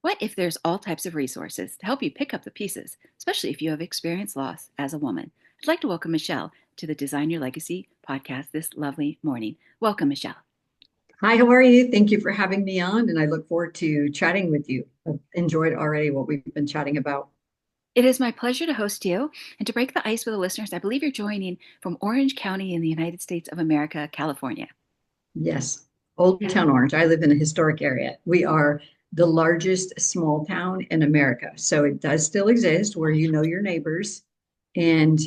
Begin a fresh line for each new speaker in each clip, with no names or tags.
What if there's all types of resources to help you pick up the pieces, especially if you have experienced loss as a woman? I'd like to welcome Michelle to the Design Your Legacy podcast this lovely morning. Welcome, Michelle.
Hi, how are you? Thank you for having me on, and I look forward to chatting with you. I've enjoyed already what we've been chatting about.
It is my pleasure to host you and to break the ice with the listeners. I believe you're joining from Orange County in the United States of America, California.
Yes, Old
Yeah.
Town Orange. I live in a historic area. We are the largest small town in America, so it does still exist where you know your neighbors, and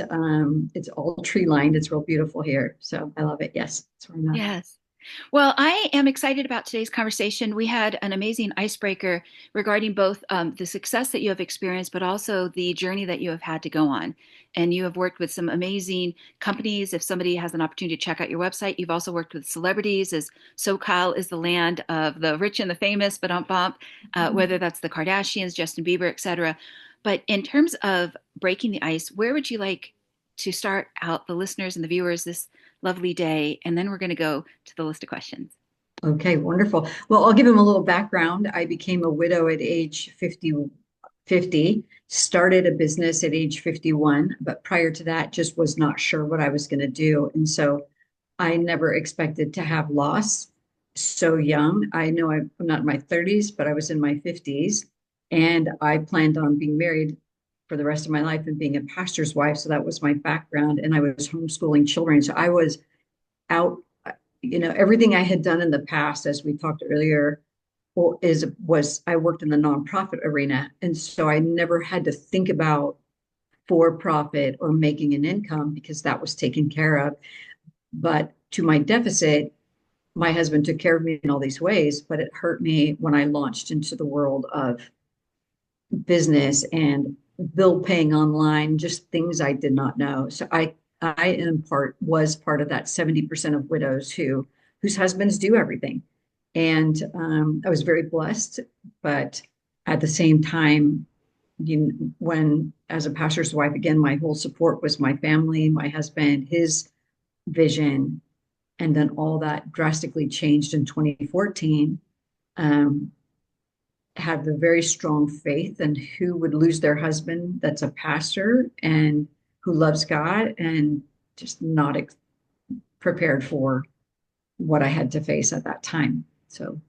it's all tree lined. It's real beautiful here, so I love it. Yes, that's where I'm at.
Yes. Well, I am excited about today's conversation. We had an amazing icebreaker regarding both the success that you have experienced, but also the journey that you have had to go on. And you have worked with some amazing companies. If somebody has an opportunity to check out your website, you've also worked with celebrities, as SoCal is the land of the rich and the famous, but bump, whether that's the Kardashians, Justin Bieber, etc. But in terms of breaking the ice, where would you like to start out the listeners and the viewers this lovely day? And then we're going to go to the list of questions.
Okay, wonderful. Well, I'll give him a little background. I became a widow at age 50, started a business at age 51, but prior to that, just was not sure what I was going to do. And so I never expected to have loss so young. I know I'm not in my 30s, but I was in my 50s, and I planned on being married for the rest of my life and being a pastor's wife. So that was my background. And I was homeschooling children. So I was out, everything I had done in the past, as we talked earlier, was I worked in the nonprofit arena. And so I never had to think about for profit or making an income because that was taken care of. But to my deficit, my husband took care of me in all these ways, but it hurt me when I launched into the world of business and bill paying online, just things I did not know. So I in part was part of that 70% of widows whose husbands do everything. And I was very blessed, but at the same time, when as a pastor's wife, again, my whole support was my family, my husband, his vision, and then all that drastically changed in 2014. Um, have a very strong faith and who would lose their husband that's a pastor and who loves God and just not prepared for what I had to face at that time. So,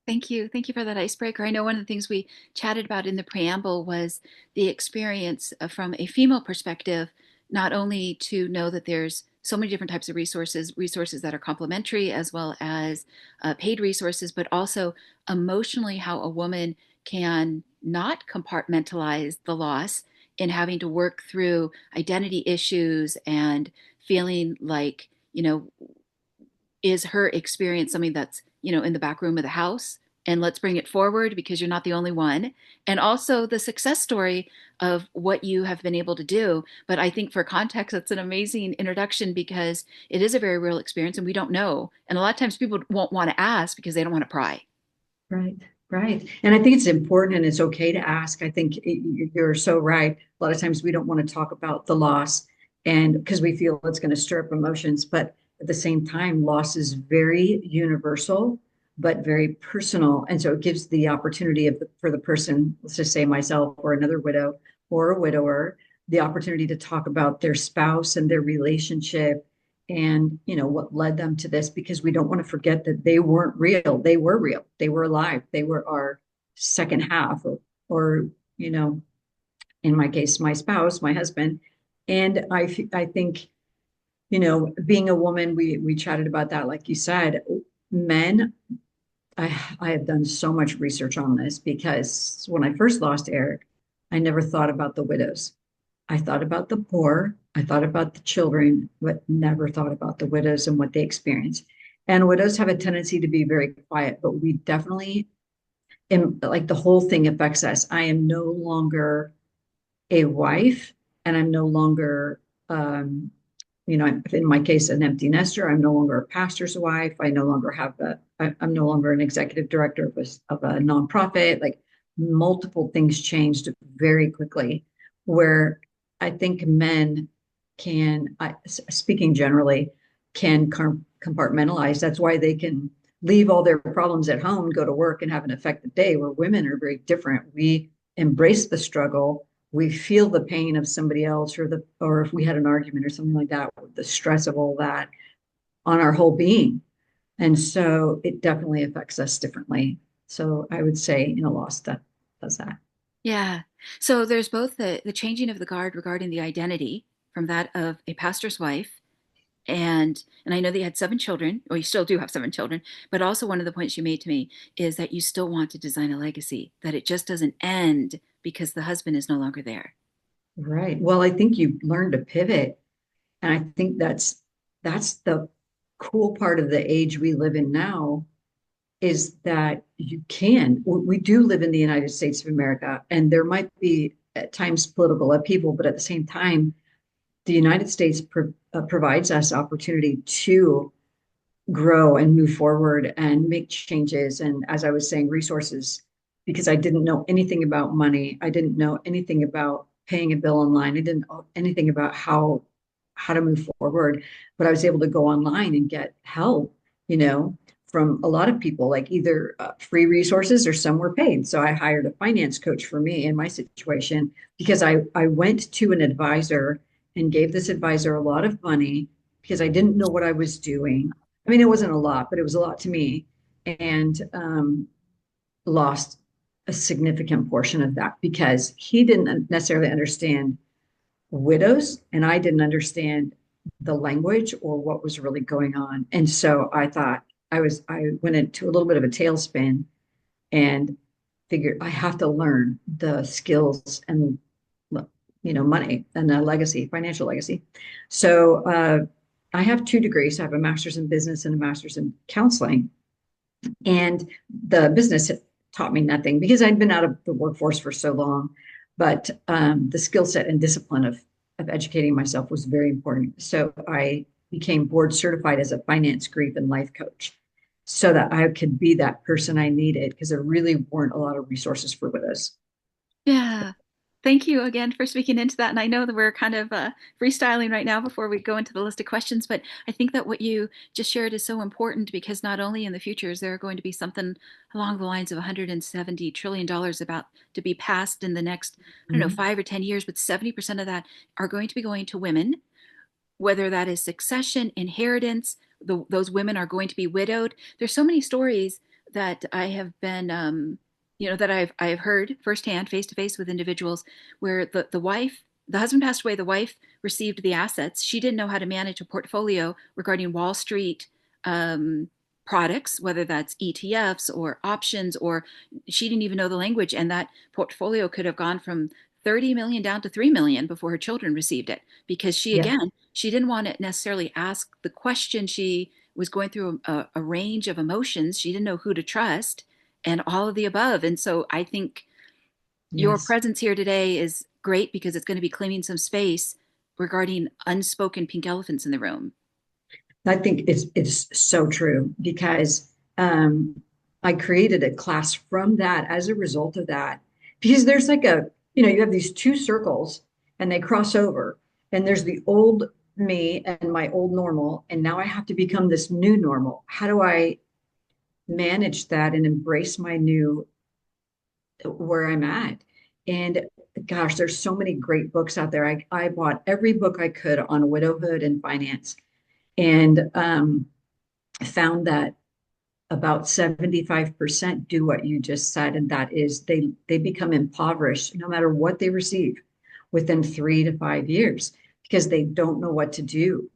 Thank you. Thank you for that icebreaker. I know one of the things we chatted about in the preamble was the experience from a female perspective, not only to know that there's so many different types of resources that are complementary as well as paid resources, but also emotionally how a woman can not compartmentalize the loss in having to work through identity issues and feeling like, is her experience something that's in the back room of the house, and let's bring it forward because you're not the only one, and also the success story of what you have been able to do. But I think for context, it's an amazing introduction because it is a very real experience and we don't know, and a lot of times people won't want to ask because they don't want to pry.
right, right. And I think it's important and it's okay to ask. I think you're so right. A lot of times we don't want to talk about the loss and because we feel it's going to stir up emotions, but at the same time, loss is very universal, but very personal. And so it gives the opportunity for the person, let's just say myself or another widow or a widower, the opportunity to talk about their spouse and their relationship and what led them to this because we don't want to forget that they weren't real, they were alive, they were our second half or you know in my case my spouse, my husband. And I think being a woman, we chatted about that, like you said, men. I have done so much research on this because when I first lost Eric, I never thought about the widows. I thought about the poor, I thought about the children, but never thought about the widows and what they experience. And widows have a tendency to be very quiet, but we definitely, like the whole thing affects us. I am no longer a wife, and I'm no longer, in my case, an empty nester. I'm no longer a pastor's wife. I no longer I'm no longer an executive director of a nonprofit. Like multiple things changed very quickly, where I think men speaking generally, can compartmentalize. That's why they can leave all their problems at home, go to work and have an effective day, where women are very different. We embrace the struggle. We feel the pain of somebody else, or if we had an argument or something like that, the stress of all that on our whole being. And so it definitely affects us differently. So I would say in a loss that does that.
Yeah. So there's both the changing of the guard regarding the identity from that of a pastor's wife, and I know that you had 7 children, or you still do have 7 children, but also one of the points you made to me is that you still want to design a legacy, that it just doesn't end because the husband is no longer there.
Right. Well, I think you learn to pivot. And I think that's the cool part of the age we live in now, is that you can. We do live in the United States of America, and there might be at times political upheaval, but at the same time, the United States provides us opportunity to grow and move forward and make changes. And as I was saying, resources, because I didn't know anything about money. I didn't know anything about paying a bill online. I didn't know anything about how to move forward, but I was able to go online and get help, you know, from a lot of people, like either free resources or some were paid. So I hired a finance coach for me in my situation, because I went to an advisor and gave this advisor a lot of money because I didn't know what I was doing. I mean, it wasn't a lot, but it was a lot to me, and lost a significant portion of that because he didn't necessarily understand widows and I didn't understand the language or what was really going on. And so I thought I went into a little bit of a tailspin and figured I have to learn the skills and, money and a legacy, financial legacy. So I have 2 degrees. I have a master's in business and a master's in counseling. And the business taught me nothing because I'd been out of the workforce for so long. But the skill set and discipline of educating myself was very important. So I became board certified as a finance, grief, and life coach so that I could be that person I needed, because there really weren't a lot of resources for widows.
Yeah. Thank you again for speaking into that. And I know that we're kind of freestyling right now before we go into the list of questions, but I think that what you just shared is so important because not only in the future is there going to be something along the lines of $170 trillion about to be passed in the next, I don't know,
Mhm.
5 or 10 years, but 70% of that are going to be going to women, whether that is succession, inheritance, those women are going to be widowed. There's so many stories that I have been, that I've heard firsthand, face to face with individuals where the husband passed away, the wife received the assets. She didn't know how to manage a portfolio regarding Wall Street um, products, whether that's ETFs or options, or she didn't even know the language, and that portfolio could have gone from 30 million down to 3 million before her children received it because
Yeah.
she didn't want to necessarily ask the question. She was going through a range of emotions. She didn't know who to trust and all of the above. And so I think your
Yes.
presence here today is great because it's going to be claiming some space regarding unspoken pink elephants in the room.
I think it's so true because I created a class from that as a result of that. Because there's like you have these 2 circles and they cross over, and there's the old me and my old normal, and now I have to become this new normal. How do I manage that and embrace my new where I'm at? And gosh, there's so many great books out there. I bought every book I could on widowhood and finance, and found that about 75% do what you just said, and that is they become impoverished no matter what they receive within 3 to 5 years because they don't know what to do.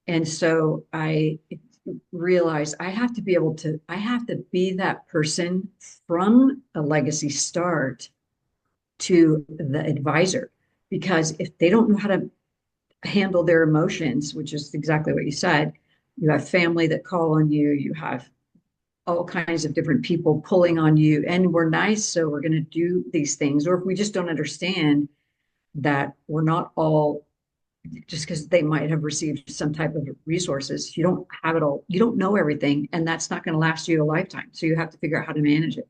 And so I realized I have to be that person from a legacy start to the advisor, because if they don't know how to handle their emotions, which is exactly what you said, you have family that call on you, you have all kinds of different people pulling on you, and we're nice, so we're going to do these things. Or if we just don't understand that we're not all, just because they might have received some type of resources, you don't have it all, you don't know everything, and that's not going to last you a lifetime, so you have to figure out how to manage it.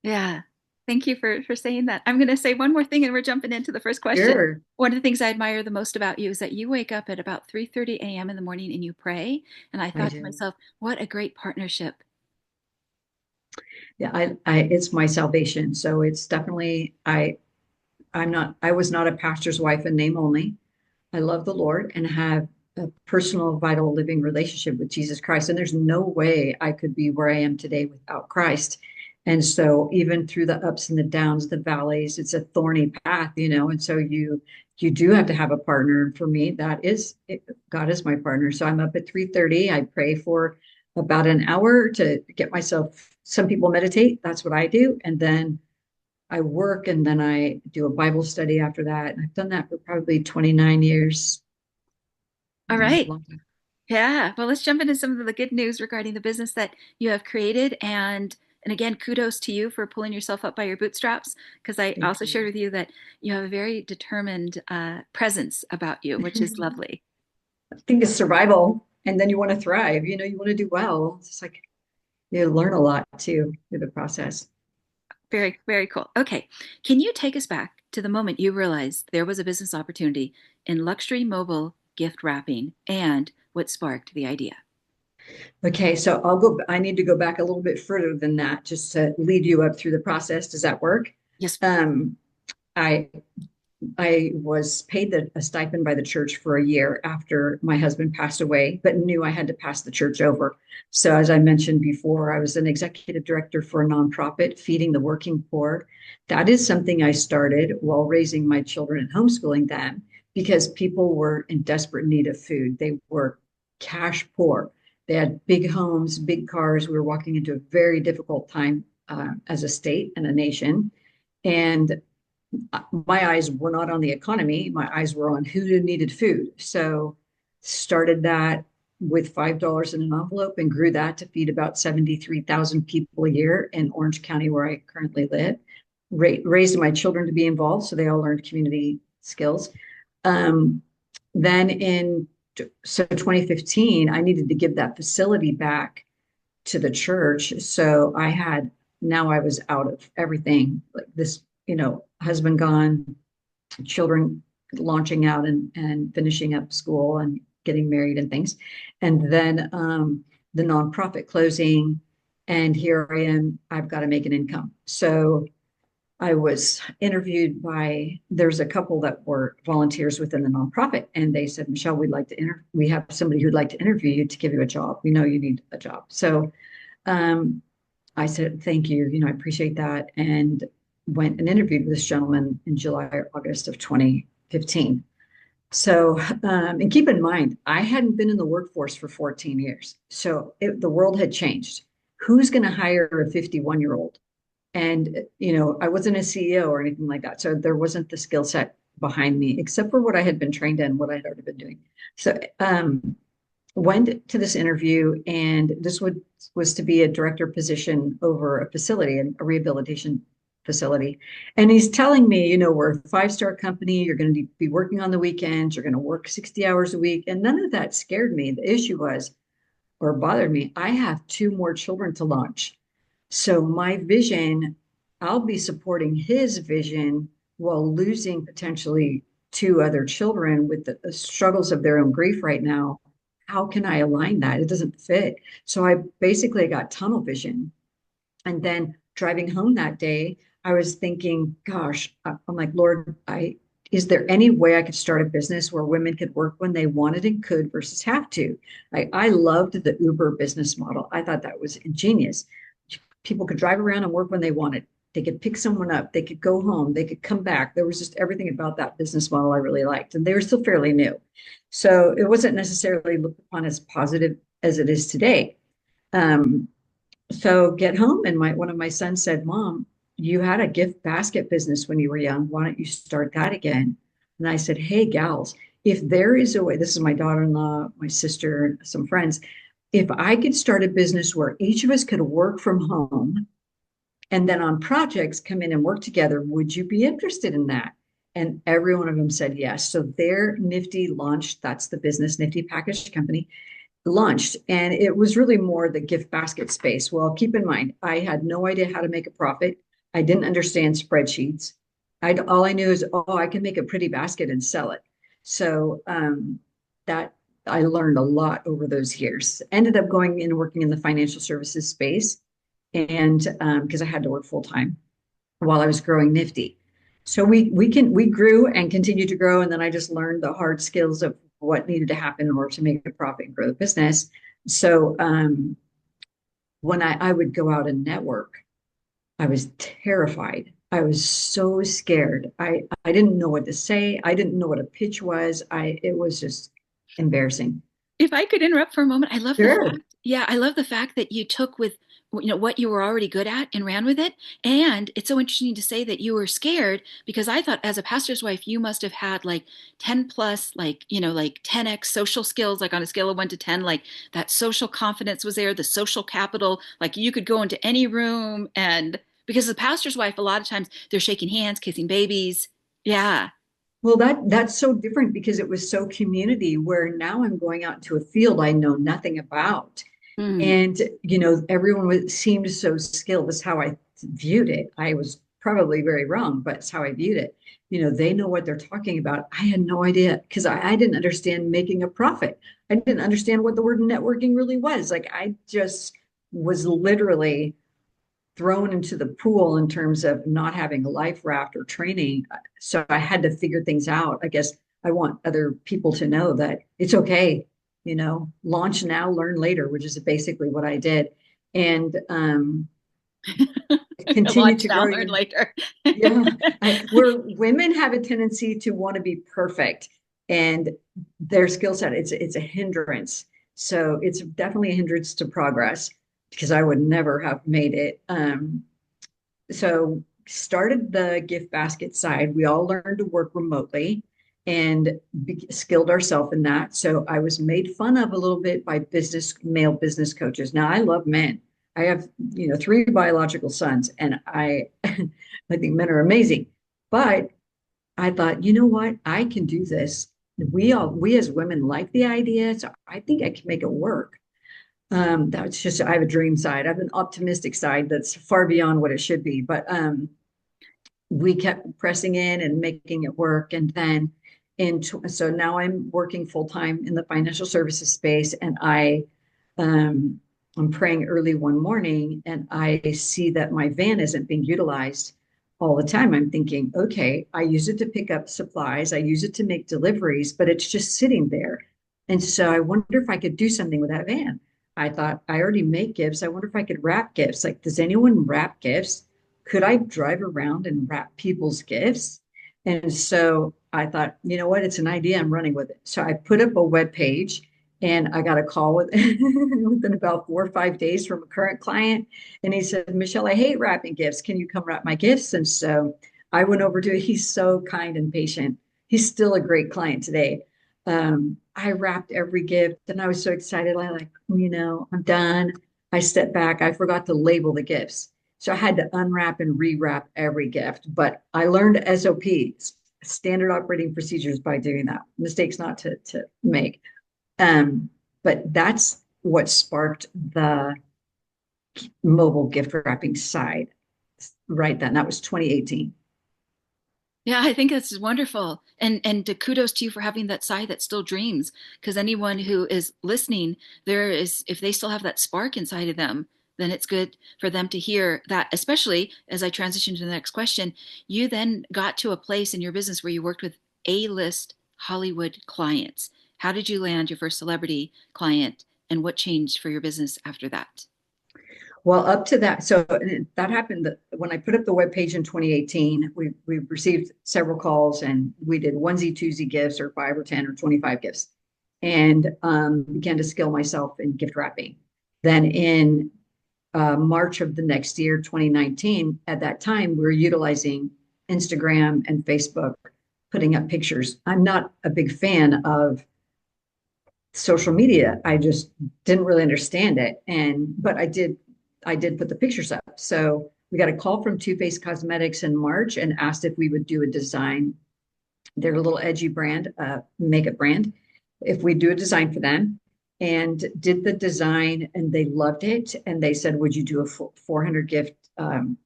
Yeah. Thank you for saying that. I'm going to say one more thing and we're jumping into the first question.
Sure.
One of the things I admire the most about you is that you wake up at about 3:30 a.m. in the morning and you pray. And I
I
thought to
do.
myself, what a great partnership
Yeah, it's my salvation. So it's definitely, I was not a pastor's wife in name only. I love the Lord and have a personal, vital, living relationship with Jesus Christ. And there's no way I could be where I am today without Christ. And so even through the ups and the downs, the valleys, it's a thorny path, and so you do have to have a partner. And for me, that is it, God is my partner. So I'm up at 3:30. I pray for about an hour to get myself, some people meditate. That's what I do. And then I work and then I do a Bible study after that. And I've done that for probably 29 years.
All
Yeah,
right.
long time.
Yeah. Well, let's jump into some of the good news regarding the business that you have created. And again, kudos to you for pulling yourself up by your bootstraps, because I
Thank
also
you.
shared with you that you have a very determined presence about you, which is lovely.
I think it's survival. And then you want to thrive, you want to do well. It's like you learn a lot too through the process.
Very, very cool. Okay. Can you take us back to the moment you realized there was a business opportunity in luxury mobile gift wrapping and what sparked the idea?
Okay, so I need to go back a little bit further than that just to lead you up through the process. Does that work?
Yes.
Um, I I was paid a stipend by the church for a year after my husband passed away, but knew I had to pass the church over. So, as I mentioned before, I was an executive director for a nonprofit feeding the working poor. That is something I started while raising my children and homeschooling them because people were in desperate need of food. They were cash poor. They had big homes, big cars. We were walking into a very difficult time as a state and a nation. And my eyes were not on the economy. My eyes were on who needed food. So started that with $5 in an envelope and grew that to feed about 73,000 people a year in Orange County, where I currently live. Raised my children to be involved, so they all learned community skills. Um, then in 2015, I needed to give that facility back to the church. So now I was out of everything like this, husband gone, children launching out and finishing up school and getting married and things. And then the nonprofit closing. And here I am, I've got to make an income. So I was interviewed there's a couple that were volunteers within the nonprofit, and they said, Michelle, we have somebody who'd like to interview you to give you a job. We know you need a job. So um, I said, thank you. I appreciate that. And went and interviewed with this gentleman in July or August of 2015. So, and keep in mind, I hadn't been in the workforce for 14 years. So the world had changed. Who's going to hire a 51-year-old? And, I wasn't a CEO or anything like that. So there wasn't the skill set behind me, except for what I had been trained in, what I'd already been doing. So, went to this interview, and was to be a director position over a facility, a rehabilitation facility. And he's telling me, we're a five-star company. You're going to be working on the weekends. You're going to work 60 hours a week. And none of that scared me. The issue was, or bothered me, I have two more children to launch. So my vision, I'll be supporting his vision while losing potentially two other children with the struggles of their own grief right now. How can I align that? It doesn't fit. So I basically got tunnel vision. And then driving home that day, I was thinking, gosh, I'm like, Lord, is there any way I could start a business where women could work when they wanted and could versus have to? I loved the Uber business model. I thought that was ingenious. People could drive around and work when they wanted. They could pick someone up. They could go home. They could come back. There was just everything about that business model I really liked. And they were still fairly new. So it wasn't necessarily looked upon as positive as it is today. Um, so get home, and one of my sons said, Mom, you had a gift basket business when you were young. Why don't you start that again? And I said, hey, gals, if there is a way, this is my daughter-in-law, my sister, some friends, if I could start a business where each of us could work from home and then on projects come in and work together, would you be interested in that? And every one of them said yes. So their Nifty launched, that's the business, Nifty Package Company, launched. And it was really more the gift basket space. Well, keep in mind, I had no idea how to make a profit. I didn't understand spreadsheets. All I knew is, oh, I can make a pretty basket and sell it. So that I learned a lot over those years. Ended up going and working in the financial services space. and because I had to work full time while I was growing Nifty. So we grew and continued to grow, and then I just learned the hard skills of what needed to happen in order to make a profit and grow the business. So when I would go out and network, I was terrified. I was so scared. I didn't know what to say. I didn't know what a pitch was. I It was just embarrassing.
If I could interrupt for a moment, I love the
Sure.
fact, yeah, I love the fact that you took with what you were already good at and ran with it. And it's so interesting to say that you were scared because I thought as a pastor's wife, you must have had like 10 plus, like, like 10x social skills, like on a scale of 1 to 10, like that social confidence was there, the social capital, like you could go into any room and because as a pastor's wife, a lot of times they're shaking hands, kissing babies. Yeah.
Well, that's so different because it was so community where now I'm going out into a field I know nothing about.
Mm.
And, everyone seemed so skilled. That's how I viewed it. I was probably very wrong, but it's how I viewed it. They know what they're talking about. I had no idea because I didn't understand making a profit. I didn't understand what the word networking really was. Like I just was literally thrown into the pool in terms of not having a life raft or training. So I had to figure things out. I guess I want other people to know that it's okay, launch now, learn later, which is basically what I did. And continue
Watch
to
now,
grow
learn
your,
later.
yeah, where women have a tendency to want to be perfect and their skill set, it's a hindrance. So it's definitely a hindrance to progress because I would never have made it. So started the gift basket side. We all learned to work remotely and skilled ourselves in that. So I was made fun of a little bit by male business coaches. Now I love men. I have, three biological sons, and I think men are amazing. But I thought, you know what? I can do this. We as women like the idea, so I think I can make it work. That's just, I have a dream side. I have an optimistic side that's far beyond what it should be. But we kept pressing in and making it work. And then so now I'm working full time in the financial services space. And I'm praying early one morning and I see that my van isn't being utilized all the time. I'm thinking, okay, I use it to pick up supplies, I use it to make deliveries, but it's just sitting there. And so I wonder if I could do something with that van. I thought I already make gifts. I wonder if I could wrap gifts. Like, does anyone wrap gifts? Could I drive around and wrap people's gifts? And so I thought, you know what? It's an idea. I'm running with it. So I put up a web page and I got a call within about 4 or 5 days from a current client. And he said, Michelle, I hate wrapping gifts. Can you come wrap my gifts? And so I went over to it. He's so kind and patient. He's still a great client today. I wrapped every gift and I was so excited. I like, I'm done. I stepped back. I forgot to label the gifts. So I had to unwrap and rewrap every gift, but I learned SOPs, standard operating procedures, by doing that. Mistakes not to make. But that's what sparked the mobile gift wrapping side right then. That was 2018.
Yeah, I think that's wonderful. And kudos to you for having that side that still dreams. Because anyone who is listening, there is, if they still have that spark inside of them, then it's good for them to hear that, especially as I transition to the next question. You then got to a place in your business where you worked with A-list Hollywood clients. How did you land your first celebrity client, and what changed for your business after that?
Well, up to that, so that happened when I put up the web page in 2018. We received several calls, and we did onesie twosie gifts, or 5 or 10 or 25 gifts, and began to skill myself in gift wrapping. Then in March of the next year, 2019, at that time, we were utilizing Instagram and Facebook, putting up pictures. I'm not a big fan of social media. I just didn't really understand it. But I did put the pictures up. So we got a call from Too Faced Cosmetics in March and asked if we would do a design. They're a little edgy brand, makeup brand. If we do a design for them, and did the design, and they loved it, and they said, "Would you do a 400 gift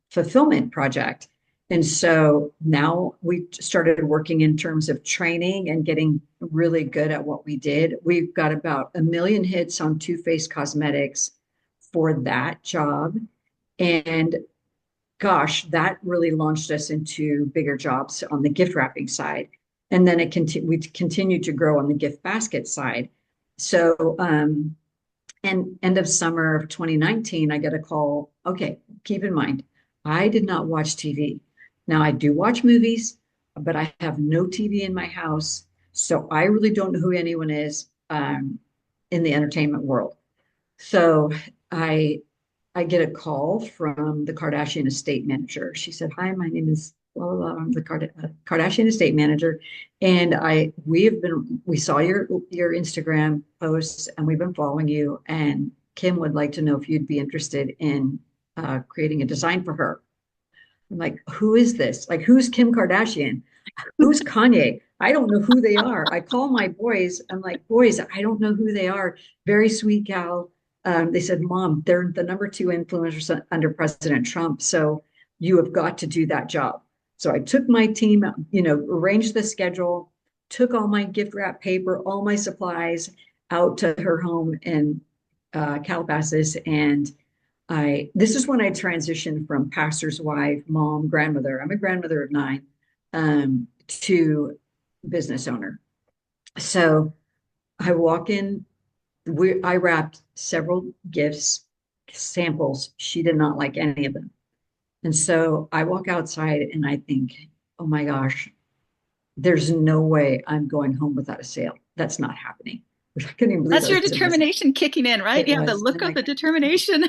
fulfillment project?" And so now we started working in terms of training and getting really good at what we did. We've got about 1 million hits on Too Faced Cosmetics for that job. And gosh, that really launched us into bigger jobs on the gift wrapping side. And then we continued to grow on the gift basket side. So, and end of summer of 2019, I get a call. Okay, keep in mind, I did not watch TV. Now I do watch movies, but I have no TV in my house. So I really don't know who anyone is in the entertainment world. So I I get a call from the Kardashian estate manager. She said, "Hi, my name is blah, blah, blah. I'm the Kardashian estate manager, and we saw your Instagram posts, and we've been following you. And Kim would like to know if you'd be interested in creating a design for her." I'm like, "Who is this? Like, who's Kim Kardashian? Who's Kanye? I don't know who they are." I call my boys. I'm like, "Boys, I don't know who they are." Very sweet gal. They said, "Mom, they're the number two influencers under President Trump. So you have got to do that job." So I took my team, arranged the schedule, took all my gift wrap paper, all my supplies out to her home in Calabasas. And this is when I transitioned from pastor's wife, mom, grandmother. I'm a grandmother of nine, to business owner. So I walk in, I wrapped several gifts, samples. She did not like any of them. And so I walk outside and I think, oh my gosh, there's no way I'm going home without a sale. That's not happening. I couldn't even believe
That's
I
your
was in this.
determination kicking in, right?
It
Yeah, the
was.
look
I'm
of
like,
the determination,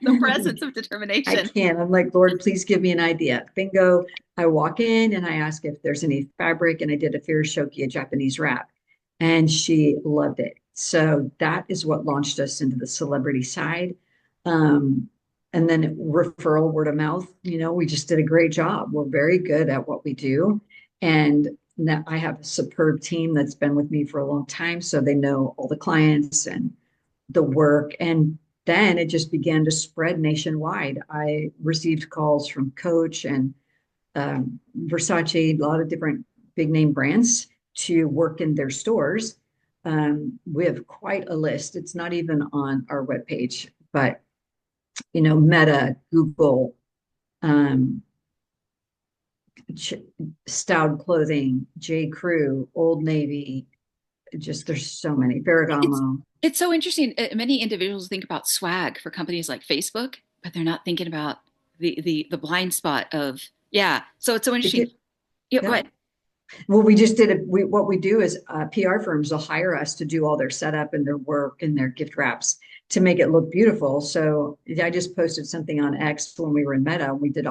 the presence of
I
determination.
can't. I'm like, Lord, please give me an idea. Bingo. I walk in and I ask if there's any fabric, and I did a Firoshoki, a Japanese wrap, and she loved it. So that is what launched us into the celebrity side. Um, and then referral, word of mouth, we just did a great job. We're very good at what we do. And now I have a superb team that's been with me for a long time. So they know all the clients and the work. And then it just began to spread nationwide. I received calls from Coach and Versace, a lot of different big name brands to work in their stores. We have quite a list. It's not even on our webpage, but Meta, Google, um, Stout Clothing, J. Crew, Old Navy. Just there's so many.
It's
Ferragamo.
it's so interesting. Many individuals think about swag for companies like Facebook, but they're not thinking about the blind spot of yeah. So it's so
It
interesting.
did,
Yeah, go
yeah.
ahead.
Well, we just did it. What we do is PR firms will hire us to do all their setup and their work and their gift wraps to make it look beautiful. So I just posted something on X when we were in Meta. We did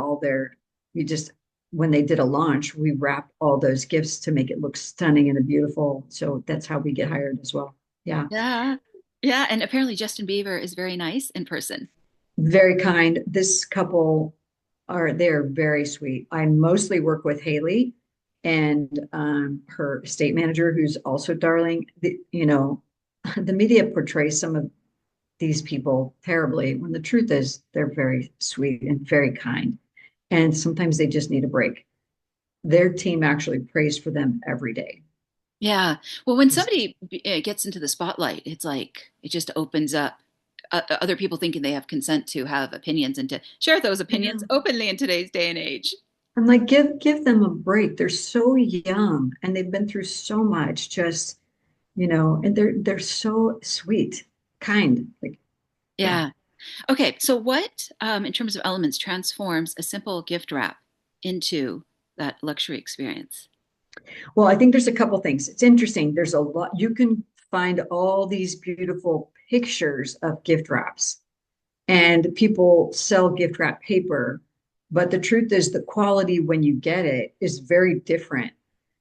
we just, when they did a launch, we wrapped all those gifts to make it look stunning and beautiful. So that's how we get hired as well. Yeah.
Yeah, yeah, and apparently Justin Bieber is very nice in person.
Very kind. This couple they're very sweet. I mostly work with Haley and her estate manager, who's also darling. The media portrays some of these people terribly when the truth is they're very sweet and very kind. And sometimes they just need a break. Their team actually prays for them every day.
Yeah. Well, when somebody gets into the spotlight, it's like it just opens up other people thinking they have consent to have opinions and to share those
Yeah.
opinions openly in today's day and age.
I'm like, give them a break. They're so young and they've been through so much. Just and they're so sweet, kind. Like, yeah.
Yeah. Okay. So, what, in terms of elements, transforms a simple gift wrap into that luxury experience?
Well, I think there's a couple things. It's interesting. There's a lot. You can find all these beautiful pictures of gift wraps, and people sell gift wrap paper. But the truth is, the quality when you get it is very different.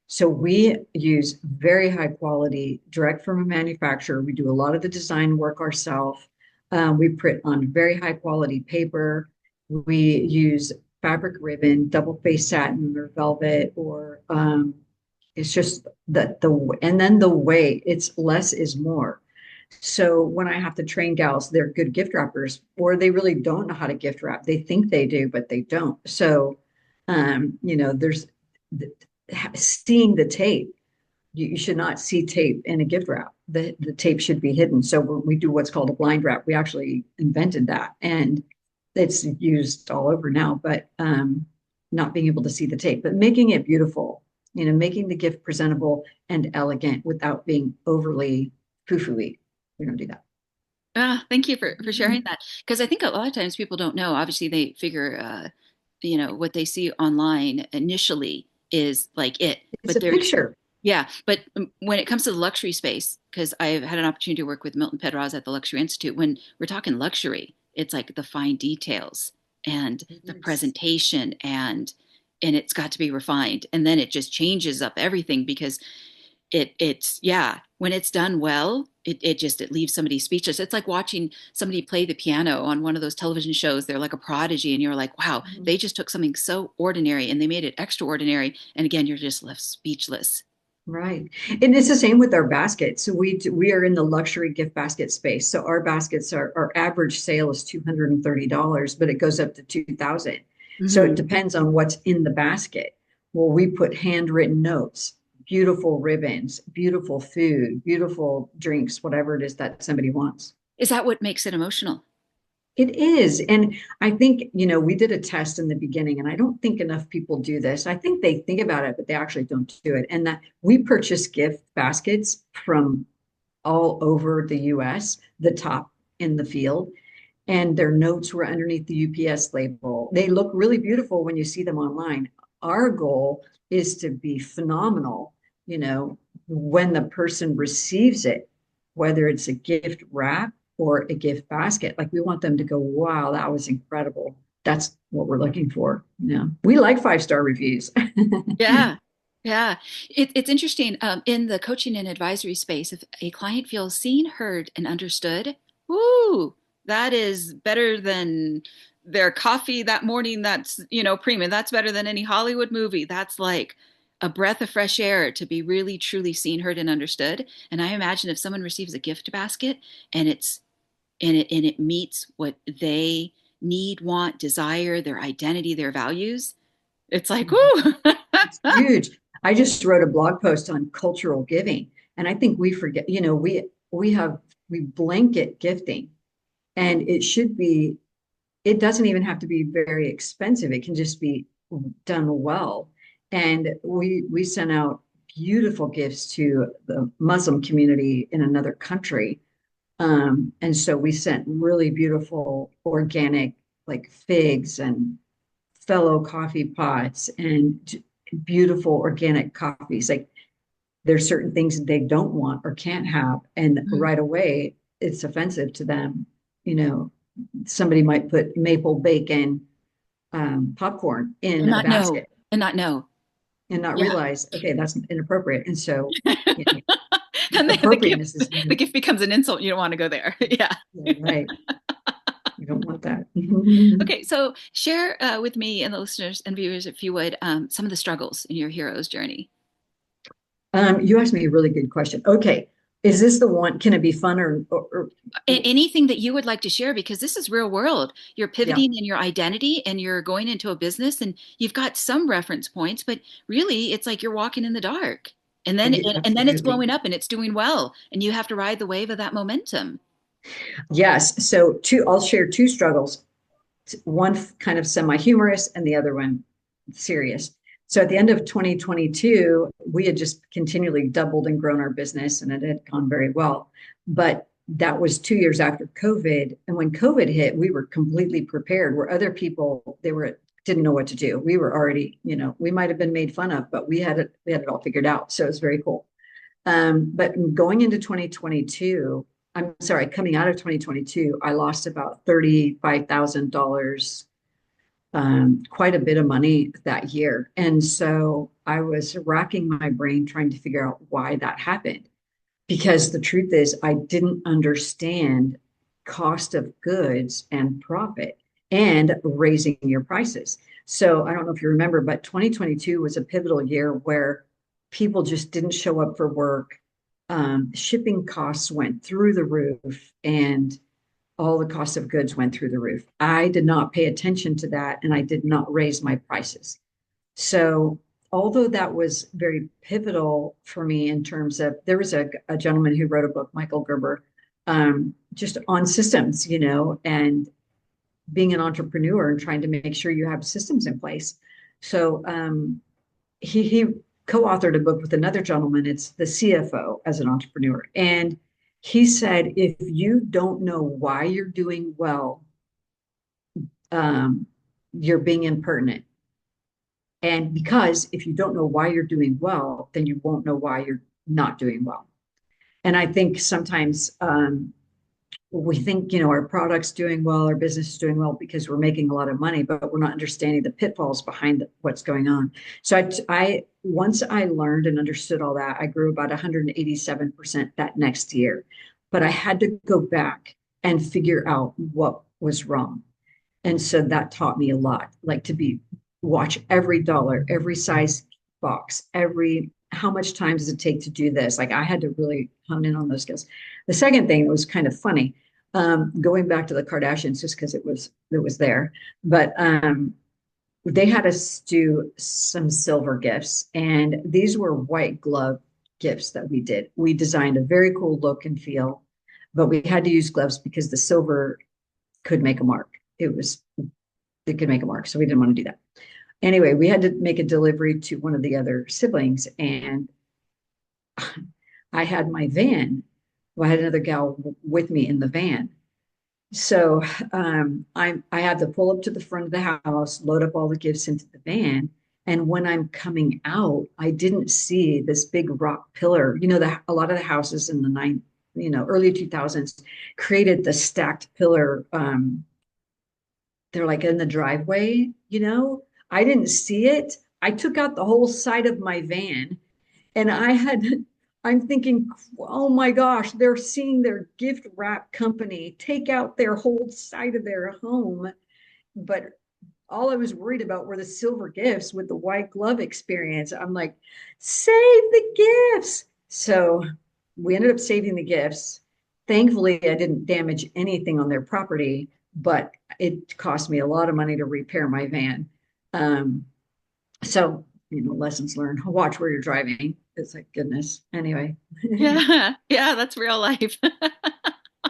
So we use very high quality, direct from a manufacturer. We do a lot of the design work ourselves. We print on very high quality paper. We use fabric ribbon, double face satin or velvet, or it's just that and then the way it's less is more. So when I have to train gals, they're good gift wrappers, or they really don't know how to gift wrap. They think they do, but they don't. So, there's seeing the tape. You should not see tape in a gift wrap. The tape should be hidden. So we do what's called a blind wrap. We actually invented that. And it's used all over now, but not being able to see the tape, but making it beautiful, making the gift presentable and elegant without being overly foo-foo-y. We don't do that.
Thank you for sharing that. Because I think a lot of times people don't know. Obviously, they figure, what they see online initially is like it.
It's
But
a
there's,
picture.
yeah. But when it comes to the luxury space, because I've had an opportunity to work with Milton Pedroz at the Luxury Institute, when we're talking luxury, it's like the fine details and the
Yes.
presentation and it's got to be refined. And then it just changes up everything because it's yeah, when it's done well, it leaves somebody speechless. It's like watching somebody play the piano on one of those television shows. They're like a prodigy and you're like, wow,
Mhm.
they just took something so ordinary and they made it extraordinary, and again you're just left speechless.
Right. And it's the same with our baskets. So we are in the luxury gift basket space. So our baskets are our average sale is $230, but it goes up to 2000. So it
Hmm.
depends on what's in the basket. Well, we put handwritten notes, beautiful ribbons, beautiful food, beautiful drinks, whatever it is that somebody wants.
Is that what makes it emotional?
It is. And I think, we did a test in the beginning, and I don't think enough people do this. I think they think about it, but they actually don't do it. And that we purchase gift baskets from all over the US, the top in the field, and their notes were underneath the UPS label. They look really beautiful when you see them online. Our goal is to be phenomenal, you know, when the person receives it, whether it's a gift wrap or a gift basket. Like we want them to go, wow, that was incredible. That's what we're looking for. We like 5-star reviews.
Yeah. Yeah. It's interesting. In the coaching and advisory space, if a client feels seen, heard, and understood, woo, that is better than their coffee that morning. That's, premium. That's better than any Hollywood movie. That's like a breath of fresh air to be really, truly seen, heard, and understood. And I imagine if someone receives a gift basket and it meets what they need, want, desire, their identity, their values, it's like, woo.
It's huge. I just wrote a blog post on cultural giving, and I think we forget, we blanket gifting, and it doesn't even have to be very expensive. It can just be done well. And we sent out beautiful gifts to the Muslim community in another country. And so we sent really beautiful organic, like figs and fellow coffee pots and beautiful organic coffees. Like there's certain things that they don't want or can't have. And right away, it's offensive to them. You know, somebody might put maple bacon popcorn
And
in a
not know,
basket
and not know.
and not
Yeah.
realize, okay, that's inappropriate. And so, you know,
And the gift
appropriateness is,
the gift becomes an insult. You don't want to go there. Yeah.
yeah, right. You don't want that.
Okay, so share with me and the listeners and viewers, if you would, some of the struggles in your hero's journey.
You asked me a really good question. Okay. Is this the one? Can it be fun
Anything that you would like to share, because this is real world. You're
yeah,
pivoting in your identity and you're going into a business and you've got some reference points, but really it's like you're walking in the dark. And then it's
absolutely.
blowing up and it's doing well. And you have to ride the wave of that momentum.
Yes. So I'll share two struggles. One kind of semi-humorous and the other one serious. So at the end of 2022, we had just continually doubled and grown our business and it had gone very well. But that was 2 years after COVID. And when COVID hit, we were completely prepared where other people, didn't know what to do. We were already, we might have been made fun of, but we had it all figured out. So it was very cool. But going into 2022, I'm sorry, coming out of 2022, I lost about $35,000, quite a bit of money that year. And so I was racking my brain trying to figure out why that happened. Because the truth is, I didn't understand cost of goods and profit and raising your prices. So I don't know if you remember, but 2022 was a pivotal year where people just didn't show up for work. Shipping costs went through the roof and all the cost of goods went through the roof. I did not pay attention to that and I did not raise my prices. So, although that was very pivotal for me in terms of, there was a gentleman who wrote a book, Michael Gerber, just on systems, and being an entrepreneur and trying to make sure you have systems in place. So he co-authored a book with another gentleman. It's the CFO as an entrepreneur. And he said, if you don't know why you're doing well, um, you're being impertinent. And because if you don't know why you're doing well, then you won't know why you're not doing well. And I think sometimes we think, our product's doing well, our business is doing well because we're making a lot of money, but we're not understanding the pitfalls behind what's going on. So once I learned and understood all that, I grew about 187% that next year. But I had to go back and figure out what was wrong. And so that taught me a lot, like watch every dollar, every size box, how much time does it take to do this? Like I had to really hone in on those skills. The second thing that was kind of funny, going back to the Kardashians, just because it was there, but they had us do some silver gifts, and these were white glove gifts that we did. We designed a very cool look and feel, but we had to use gloves because the silver could make a mark. It could make a mark, so we didn't want to do that. Anyway, we had to make a delivery to one of the other siblings, and I had my van. Well, I had another gal with me in the van. So I had to pull up to the front of the house, load up all the gifts into the van. And when I'm coming out, I didn't see this big rock pillar. A lot of the houses in the early 2000s created the stacked pillar. They're like in the driveway. I didn't see it. I took out the whole side of my van, and I'm thinking, oh my gosh, they're seeing their gift wrap company take out their whole side of their home. But all I was worried about were the silver gifts with the white glove experience. I'm like, save the gifts. So we ended up saving the gifts. Thankfully, I didn't damage anything on their property, but it cost me a lot of money to repair my van. So, lessons learned. Watch where you're driving. It's like, goodness. Anyway, it
Yeah, yeah, that's real life.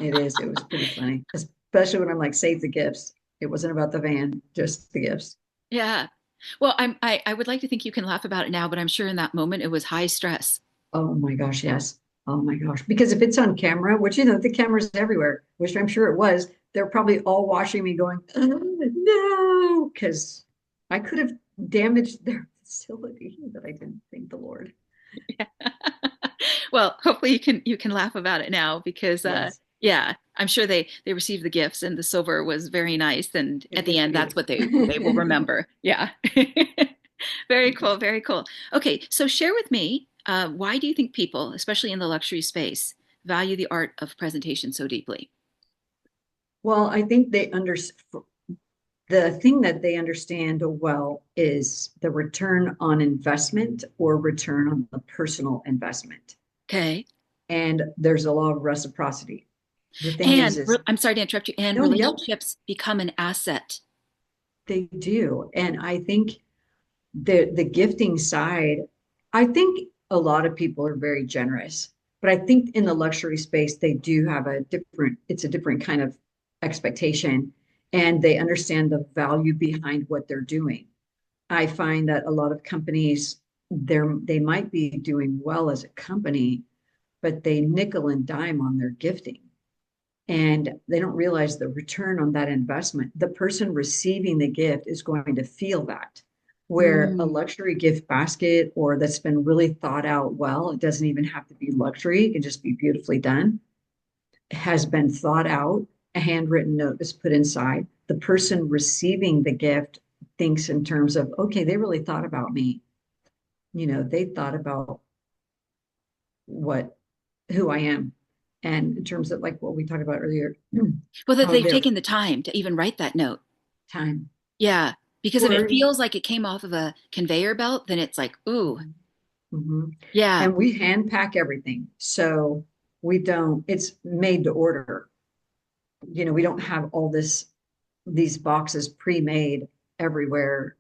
is. It was pretty funny, especially when I'm like, save the gifts. It wasn't about the van, just the gifts.
Yeah. Well, I would like to think you can laugh about it now, but I'm sure in that moment it was high stress.
Oh my gosh, yes. Oh my gosh. Because if it's on camera, which, the camera's everywhere, which I'm sure it was, they're probably all watching me going, no, because I could have damaged their facility, but I didn't, thank the Lord.
Well, hopefully you can laugh about it now because
Yes,
yeah, I'm sure they received the gifts and the silver was very nice and at
it
the
was
end that's what
beautiful.
they will remember. Yeah. Very cool, very cool. Okay, so share with me why do you think people, especially in the luxury space, value the art of presentation so deeply?
Well, I think the thing that they understand well is the return on investment or return on the personal investment.
Okay.
And there's a law of reciprocity. The thing
And
is,
I'm sorry to interrupt you, and
no, yep,
relationships become an asset.
they do. And I think the gifting side, I think a lot of people are very generous, but I think in the luxury space, they do have it's a different kind of expectation, and they understand the value behind what they're doing. I find that a lot of companies, they might be doing well as a company, but they nickel and dime on their gifting, and they don't realize the return on that investment. The person receiving the gift is going to feel that. Where a
Mm.
luxury gift basket or that's been really thought out well, it doesn't even have to be luxury, it can just be beautifully done, has been thought out, a handwritten note is put inside. The person receiving the gift thinks in terms of, okay, they really thought about me. They thought about what who I am. And in terms of like what we talked about earlier,
Well, that
how
they've
their
taken the time to even write that note.
time
Yeah, because if it
or
feels like it came off of a conveyor belt, then it's like, ooh,
mhm.
yeah.
And we hand pack everything. So we don't, it's made to order. We don't have these boxes pre-made everywhere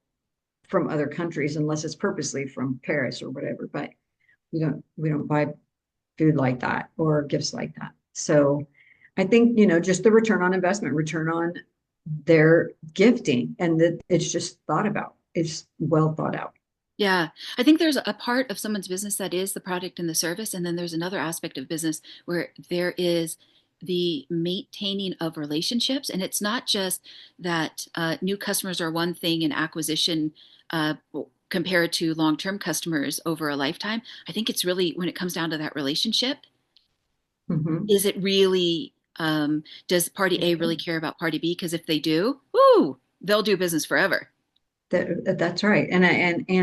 from other countries unless it's purposely from Paris or whatever. But we don't buy food like that or gifts like that. So I think, just the return on investment, return on their gifting, and that it's just thought about. It's well thought out.
Yeah, I think there's a part of someone's business that is the product and the service, and then there's another aspect of business where there is the maintaining of relationships, and it's not just that new customers are one thing and acquisition uh, compared to long-term customers over a lifetime. I think it's really when it comes down to that relationship,
Mhm.
is it really does party A really care about party B? Because if they do, whoo, they'll do business forever.
That's right. And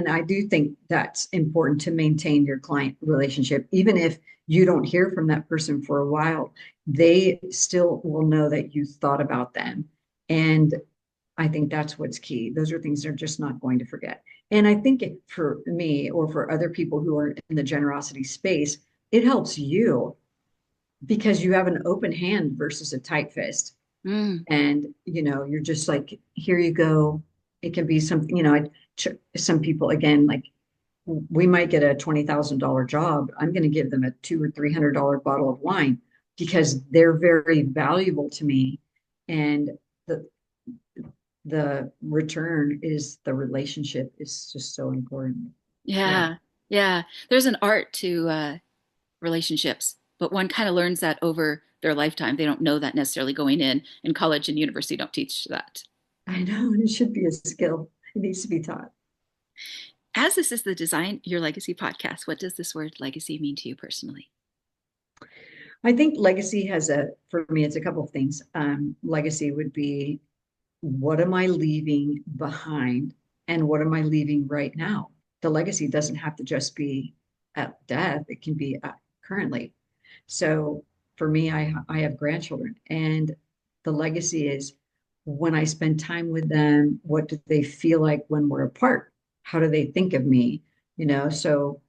I do think that's important to maintain your client relationship. Even if you don't hear from that person for a while, they still will know that you thought about them. And I think that's what's key. Those are things they're just not going to forget. And I think for me or for other people who are in the generosity space, it helps you because you have an open hand versus a tight fist.
Mm,
And you're just like, here you go. It can be something, some people, again, like, we might get a $20,000 job. I'm going to give them a $200 or $300 bottle of wine because they're very valuable to me, and the the return is the relationship is just so important. Yeah.
yeah, yeah. There's an art to relationships, but one kind of learns that over their lifetime. They don't know that necessarily going in, and college and university don't teach that.
I know, and it should be a skill. It needs to be taught.
As this is the Design Your Legacy podcast, what does this word legacy mean to you personally?
I think legacy for me, it's a couple of things. Legacy would be, what am I leaving behind and what am I leaving right now? The legacy doesn't have to just be at death, it can be currently. So for me, I have grandchildren, and the legacy is, when I spend time with them, what do they feel like when we're apart? How do they think of me? So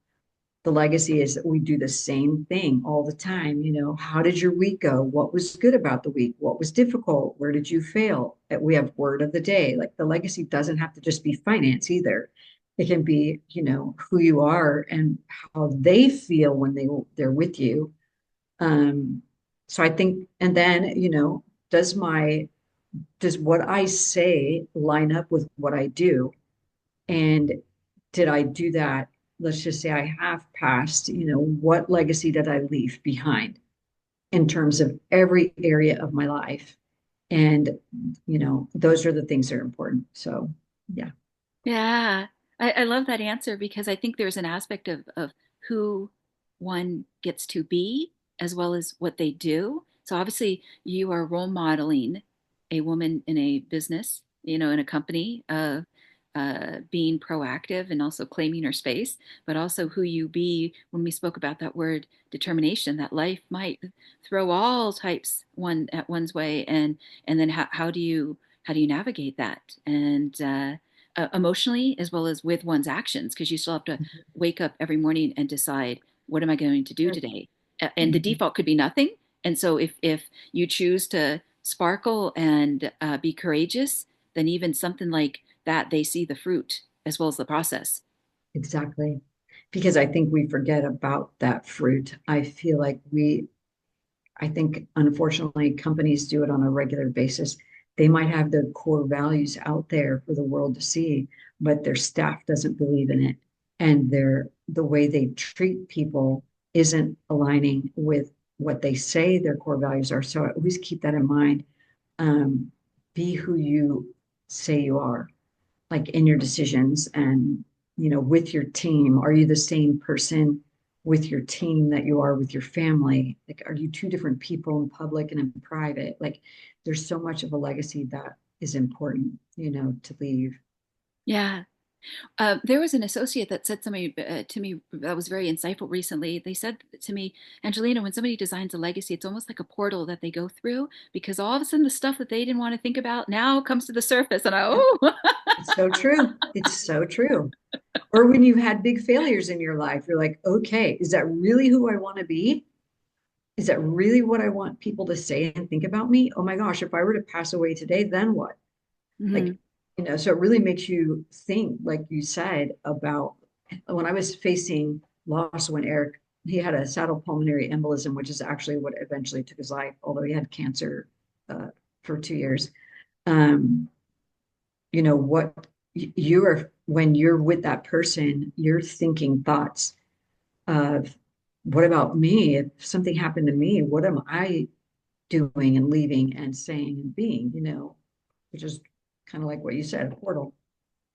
the legacy is that we do the same thing all the time. How did your week go? What was good about the week? What was difficult? Where did you fail? We have word of the day. Like, the legacy doesn't have to just be finance either. It can be, who you are and how they feel when they're with you. So I think, and then, does what I say line up with what I do? And did I do that? Let's just say I have passed, what legacy did I leave behind in terms of every area of my life? And, those are the things that are important. So, yeah.
Yeah, I love that answer because I think there's an aspect of who one gets to be as well as what they do. So obviously, you are role modeling a woman in a business, in a company of being proactive and also claiming her space, but also who you be when we spoke about that word determination, that life might throw all types one at one's way, and then how do you navigate that? And emotionally as well as with one's actions, because you still have to wake up every morning and decide, what am I going to do today? And the
Mhm.
default could be nothing. And so if you choose to sparkle and be courageous, then even something like that, they see the fruit as well as the process.
Exactly. Because I think we forget about that fruit. I think, unfortunately, companies do it on a regular basis. They might have their core values out there for the world to see, but their staff doesn't believe in it. And the way they treat people isn't aligning with what they say their core values are. So I always keep that in mind. Um, be who you say you are, like, in your decisions, and with your team. Are you the same person with your team that you are with your family? Like, are you two different people in public and in private? Like, there's so much of a legacy that is important, to leave.
Yeah. There was an associate that said something to me that was very insightful recently. They said to me, Angelina, when somebody designs a legacy, it's almost like a portal that they go through because all of a sudden the stuff that they didn't want to think about now comes to the surface. And
Yep.
oh,
It's so true. It's so true. Or when you've had big failures in your life, you're like, okay, is that really who I want to be? Is that really what I want people to say and think about me? Oh my gosh, if I were to pass away today, then what?
mhm.
Like, so it really makes you think, like you said, about when I was facing loss, when Eric, he had a saddle pulmonary embolism, which is actually what eventually took his life, although he had cancer for 2 years. um, what you're when you're with that person, you're thinking thoughts of what about me? If something happened to me, what am I doing and leaving and saying and being, which is kind of like what you said, a portal.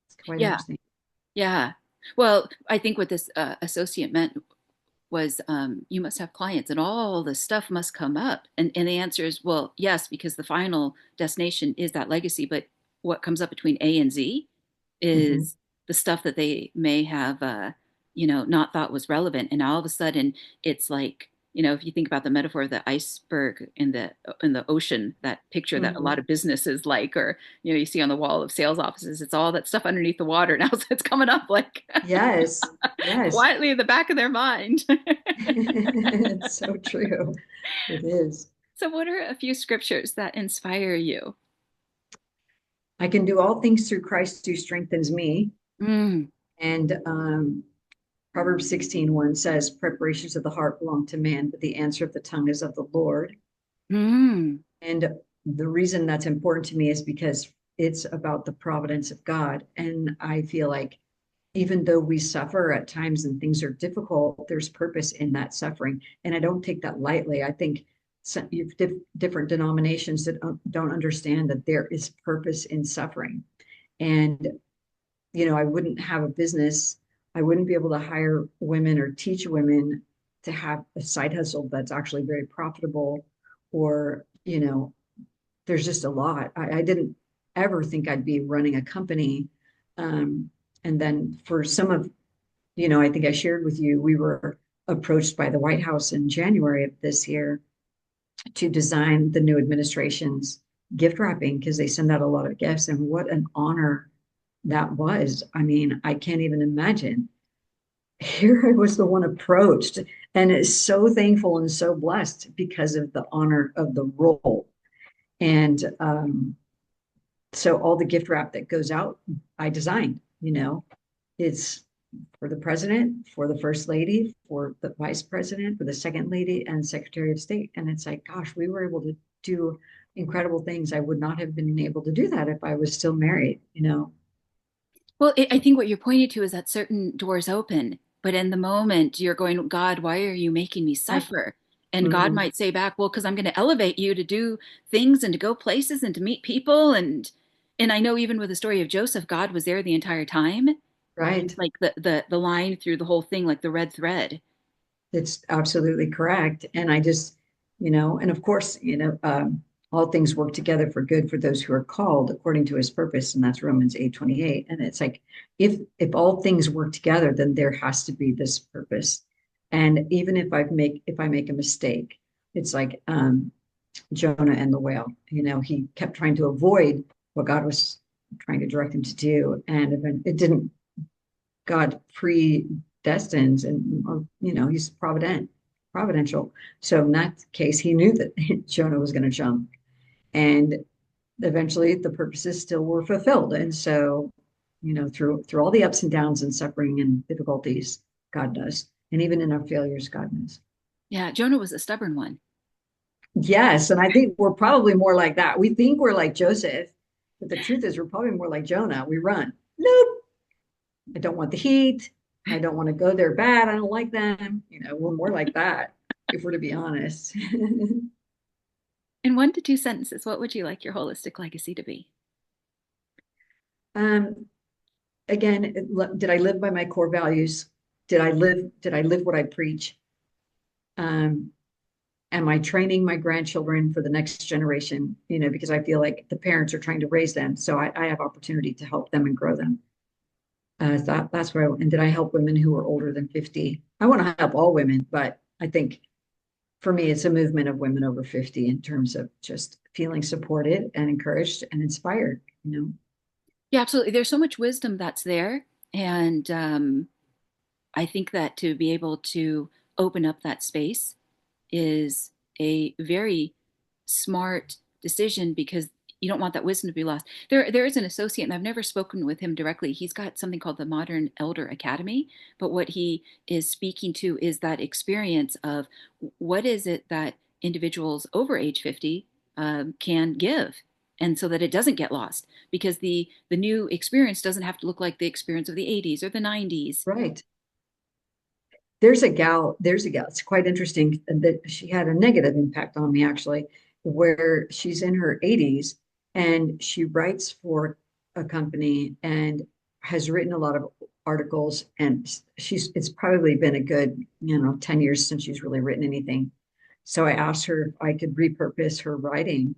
It's quite
Yeah,
interesting.
yeah. Well, I think what this associate meant was you must have clients and all this stuff must come up. And the answer is, well, yes, because the final destination is that legacy. But what comes up between A and Z
Hmm.
is the stuff that they may have, not thought was relevant. And all of a sudden, it's like, if you think about the metaphor of the iceberg in the ocean, that picture that a lot
Hmm.
of businesses like, or you see on the wall of sales offices, it's all that stuff underneath the water. Now it's coming up like
Yes, yes.
quietly in the back of their mind.
It's so true. It is.
So, what are a few scriptures that inspire you?
I can do all things through Christ who strengthens me.
Mm,
And Proverbs 16:1 says, preparations of the heart belong to man, but the answer of the tongue is of the Lord.
mm,
And the reason that's important to me is because it's about the providence of God. And I feel like even though we suffer at times and things are difficult, there's purpose in that suffering. And I don't take that lightly. I think you've different denominations that don't understand that there is purpose in suffering. And, I wouldn't have a business, I wouldn't be able to hire women or teach women to have a side hustle that's actually very profitable, or, there's just a lot. I didn't ever think I'd be running a company. Um, and then for some of, I think I shared with you, we were approached by the White House in January of this year to design the new administration's gift wrapping because they send out a lot of gifts. And what an honor that was. I mean, I can't even imagine. Here I was the one approached, and is so thankful and so blessed because of the honor of the role. And so all the gift wrap that goes out, I designed, it's for the president, for the first lady, for the vice president, for the second lady, and secretary of state. And it's like, gosh, we were able to do incredible things. I would not have been able to do that if I was still married.
Well, I think what you're pointing to is that certain doors open, but in the moment you're going, God, why are you making me
I,
suffer? And God
mhm,
might say back, well, because I'm going to elevate you to do things and to go places and to meet people. And I know even with the story of Joseph, God was there the entire time. It's
right.
like the line through the whole thing, like the red thread.
It's absolutely correct. And I just, and of course, all things work together for good for those who are called according to his purpose. And that's Romans 8:28. And it's like, if all things work together, then there has to be this purpose. And even if I make a mistake, it's like Jonah and the whale. He kept trying to avoid what God was trying to direct him to do. And it didn't. God predestines, and he's providential. So in that case, he knew that Jonah was going to jump, and eventually the purposes still were fulfilled. And so, through all the ups and downs and suffering and difficulties, God does, and even in our failures, God knows.
Yeah, Jonah was a stubborn one.
Yes, and I think we're probably more like that. We think we're like Joseph, but the truth is, we're probably more like Jonah. We run. Nope, I don't want the heat. I don't want to go there bad. I don't like them. We're more like that, if we're to be honest.
In 1 to 2 sentences, what would you like your holistic legacy to be?
um, Again, did I live by my core values? Did I live what I preach? Um, am I training my grandchildren for the next generation? Because I feel like the parents are trying to raise them. So I have opportunity to help them and grow them. That's where and did I help women who are older than 50? I want to help all women, but I think for me, it's a movement of women over 50 in terms of just feeling supported and encouraged and inspired.
Yeah, absolutely. There's so much wisdom that's there. And I think that to be able to open up that space is a very smart decision because you don't want that wisdom to be lost. There is an associate, and I've never spoken with him directly. He's got something called the Modern Elder Academy, but what he is speaking to is that experience of what is it that individuals over age 50 can give. and so that it doesn't get lost, because the new experience doesn't have to look like the experience of the 80s or the 90s.
Right. There's a gal, it's quite interesting that she had a negative impact on me actually, where she's in her 80s and she writes for a company and has written a lot of articles, and it's probably been a good, 10 years since she's really written anything. So I asked her if I could repurpose her writing.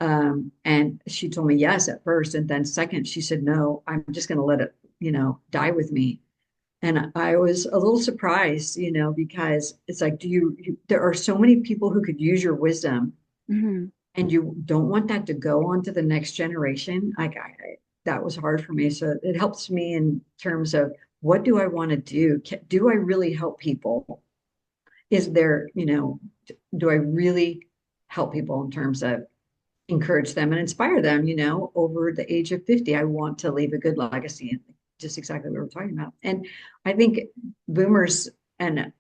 And she told me yes at first, and then second, she said, no, I'm just going to let it, die with me. And I was a little surprised, because it's like, there are so many people who could use your wisdom,
Hmm.
and you don't want that to go on to the next generation. That was hard for me. So it helps me in terms of what do I want to do? Do I really help people? Is there, do I really help people in terms of encourage them and inspire them, over the age of 50? I want to leave a good legacy, and just exactly what we're talking about. And I think boomers, and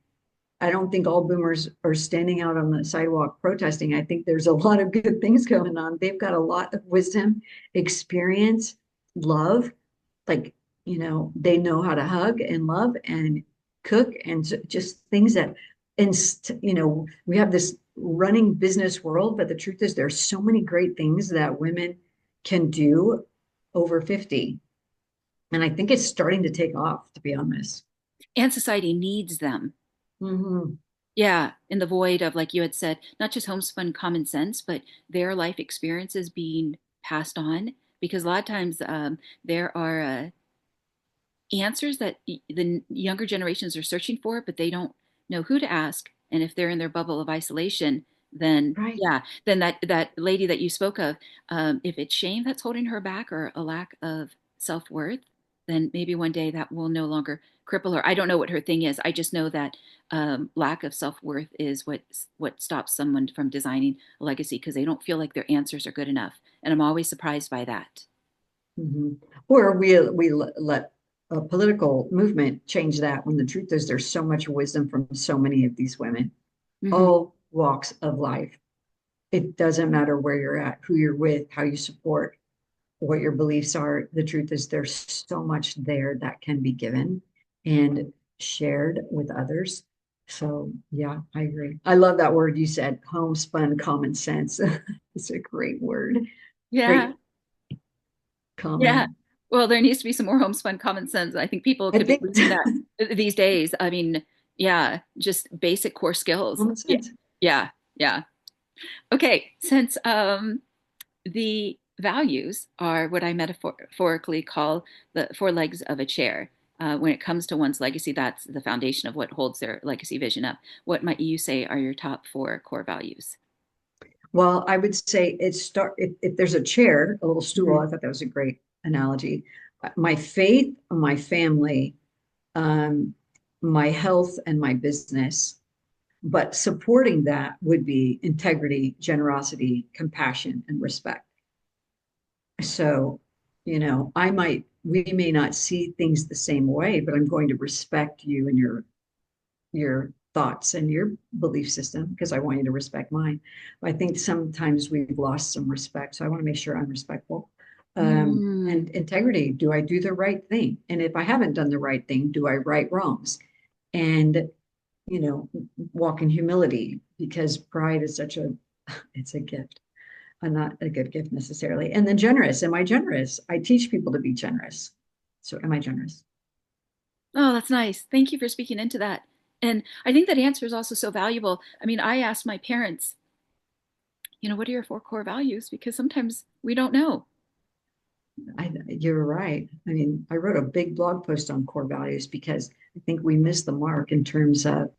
I don't think all boomers are standing out on the sidewalk protesting. I think there's a lot of good things going on. They've got a lot of wisdom, experience, love. Like, they know how to hug and love and cook, and just things that, and, we have this running business world, but the truth is there's so many great things that women can do over 50. And I think it's starting to take off, to be honest.
And society needs them.
Mm-hmm.
Yeah, in the void of, like you had said, not just homespun common sense, but their life experiences being passed on. Because a lot of times there are answers that the younger generations are searching for, but they don't know who to ask. And if they're in their bubble of isolation, then
Right.
yeah, then that lady that you spoke of, if it's shame that's holding her back or a lack of self-worth, then maybe one day that will no longer cripple her. I don't know what her thing is. I just know that lack of self-worth is what stops someone from designing a legacy, because they don't feel like their answers are good enough. And I'm always surprised by that.
Mm-hmm. Or we let a political movement change that, when the truth is there's so much wisdom from so many of these women,
Hmm.
all walks of life. It doesn't matter where you're at, who you're with, how you support, what your beliefs are. The truth is there's so much there that can be given and shared with others. So yeah, I agree. I love that word you said, homespun common sense. It's a great word.
Yeah.
Great
Yeah.
common.
Well, there needs to be some more homespun common sense. I think people
I
could be
think
losing that these days. I mean, yeah, just basic core skills.
common
Yeah.
sense.
Yeah. Yeah. Okay. Since the values are what I metaphorically call the four legs of a chair. When it comes to one's legacy, that's the foundation of what holds their legacy vision up. What might you say are your top four core values?
Well, I would say if there's a chair, a little stool.
Mhm.
I thought that was a great analogy. My faith, my family, um, my health, and my business. But supporting that would be integrity, generosity, compassion, and respect. So, we may not see things the same way, but I'm going to respect you and your thoughts and your belief system, because I want you to respect mine. I think sometimes we've lost some respect, so I want to make sure I'm respectful. And
Mm.
integrity, do I do the right thing? And if I haven't done the right thing, do I right wrongs? And walk in humility, because pride is it's a gift, not a good gift necessarily. And then generous. Am I generous? I teach people to be generous. So am I generous?
Oh, that's nice. Thank you for speaking into that. And I think that answer is also so valuable. I mean, I asked my parents, what are your four core values? Because sometimes we don't know.
You're right. I mean, I wrote a big blog post on core values because I think we miss the mark in terms of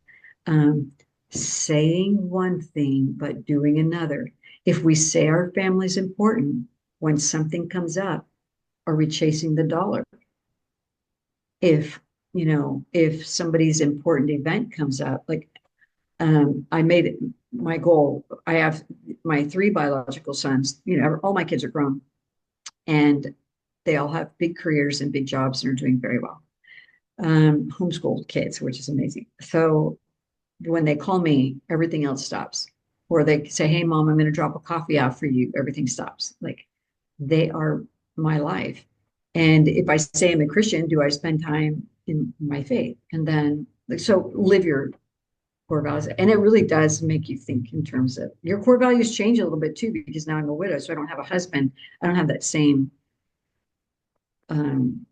um, saying one thing but doing another. If we say our family's important, when something comes up, are we chasing the dollar? If somebody's important event comes up, like, I made it my goal. I have my three biological sons, all my kids are grown, and they all have big careers and big jobs and are doing very well. Homeschooled kids, which is amazing. So when they call me, everything else stops. Or they say, "Hey, mom, I'm going to drop a coffee out for you." Everything stops. Like, they are my life. And if I say I'm a Christian, do I spend time in my faith? And then, like, so live your core values. And it really does make you think in terms of your core values change a little bit too, because now I'm a widow, so I don't have a husband. I don't have that same um,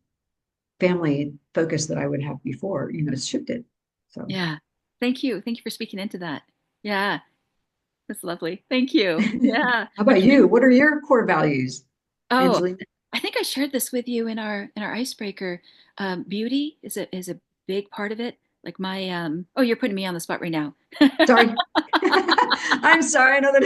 family focus that I would have before. It's shifted. So,
Yeah. Thank you. Thank you for speaking into that. Yeah. That's lovely. Thank you. Yeah.
how
But
about you? What are your core values,
oh,
Angelina?
I think I shared this with you in our icebreaker. Beauty is a big part of it. Like my oh, you're putting me on the spot right now.
Sorry. I'm sorry. I know that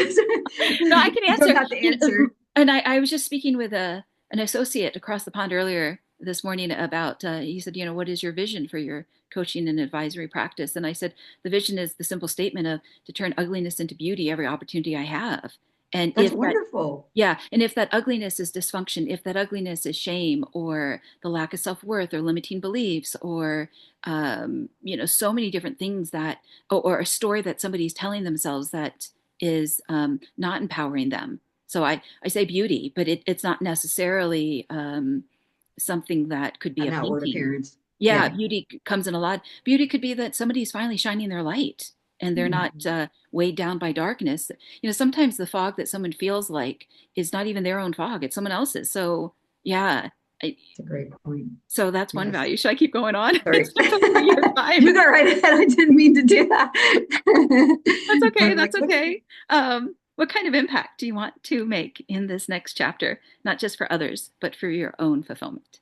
No, I can
you don't
answer.
have to answer.
And I was just speaking with an associate across the pond earlier this morning about, he said, what is your vision for your coaching and advisory practice? And I said, the vision is the simple statement of to turn ugliness into beauty every opportunity I have. And
That's
if that,
wonderful.
yeah, and if that ugliness is dysfunction, if that ugliness is shame or the lack of self-worth or limiting beliefs or, so many different things that, or a story that somebody's telling themselves that is not empowering them. So I say beauty, but it's not necessarily something that could be a
An outward
painting.
appearance.
Yeah,
Yeah.
beauty comes in a lot. Beauty could be that somebody's finally shining their light and they're not
Mhm.
weighed down by darkness. Sometimes the fog that someone feels like is not even their own fog, it's someone else's. So, yeah. I,
That's a great point.
so that's one
Yes.
value. Should I keep going on?
Sorry.
It's totally your time.
You got right ahead. I didn't mean to do that.
That's okay.
I'm like,
That's
what?
okay. What kind of impact do you want to make in this next chapter, not just for others, but for your own fulfillment?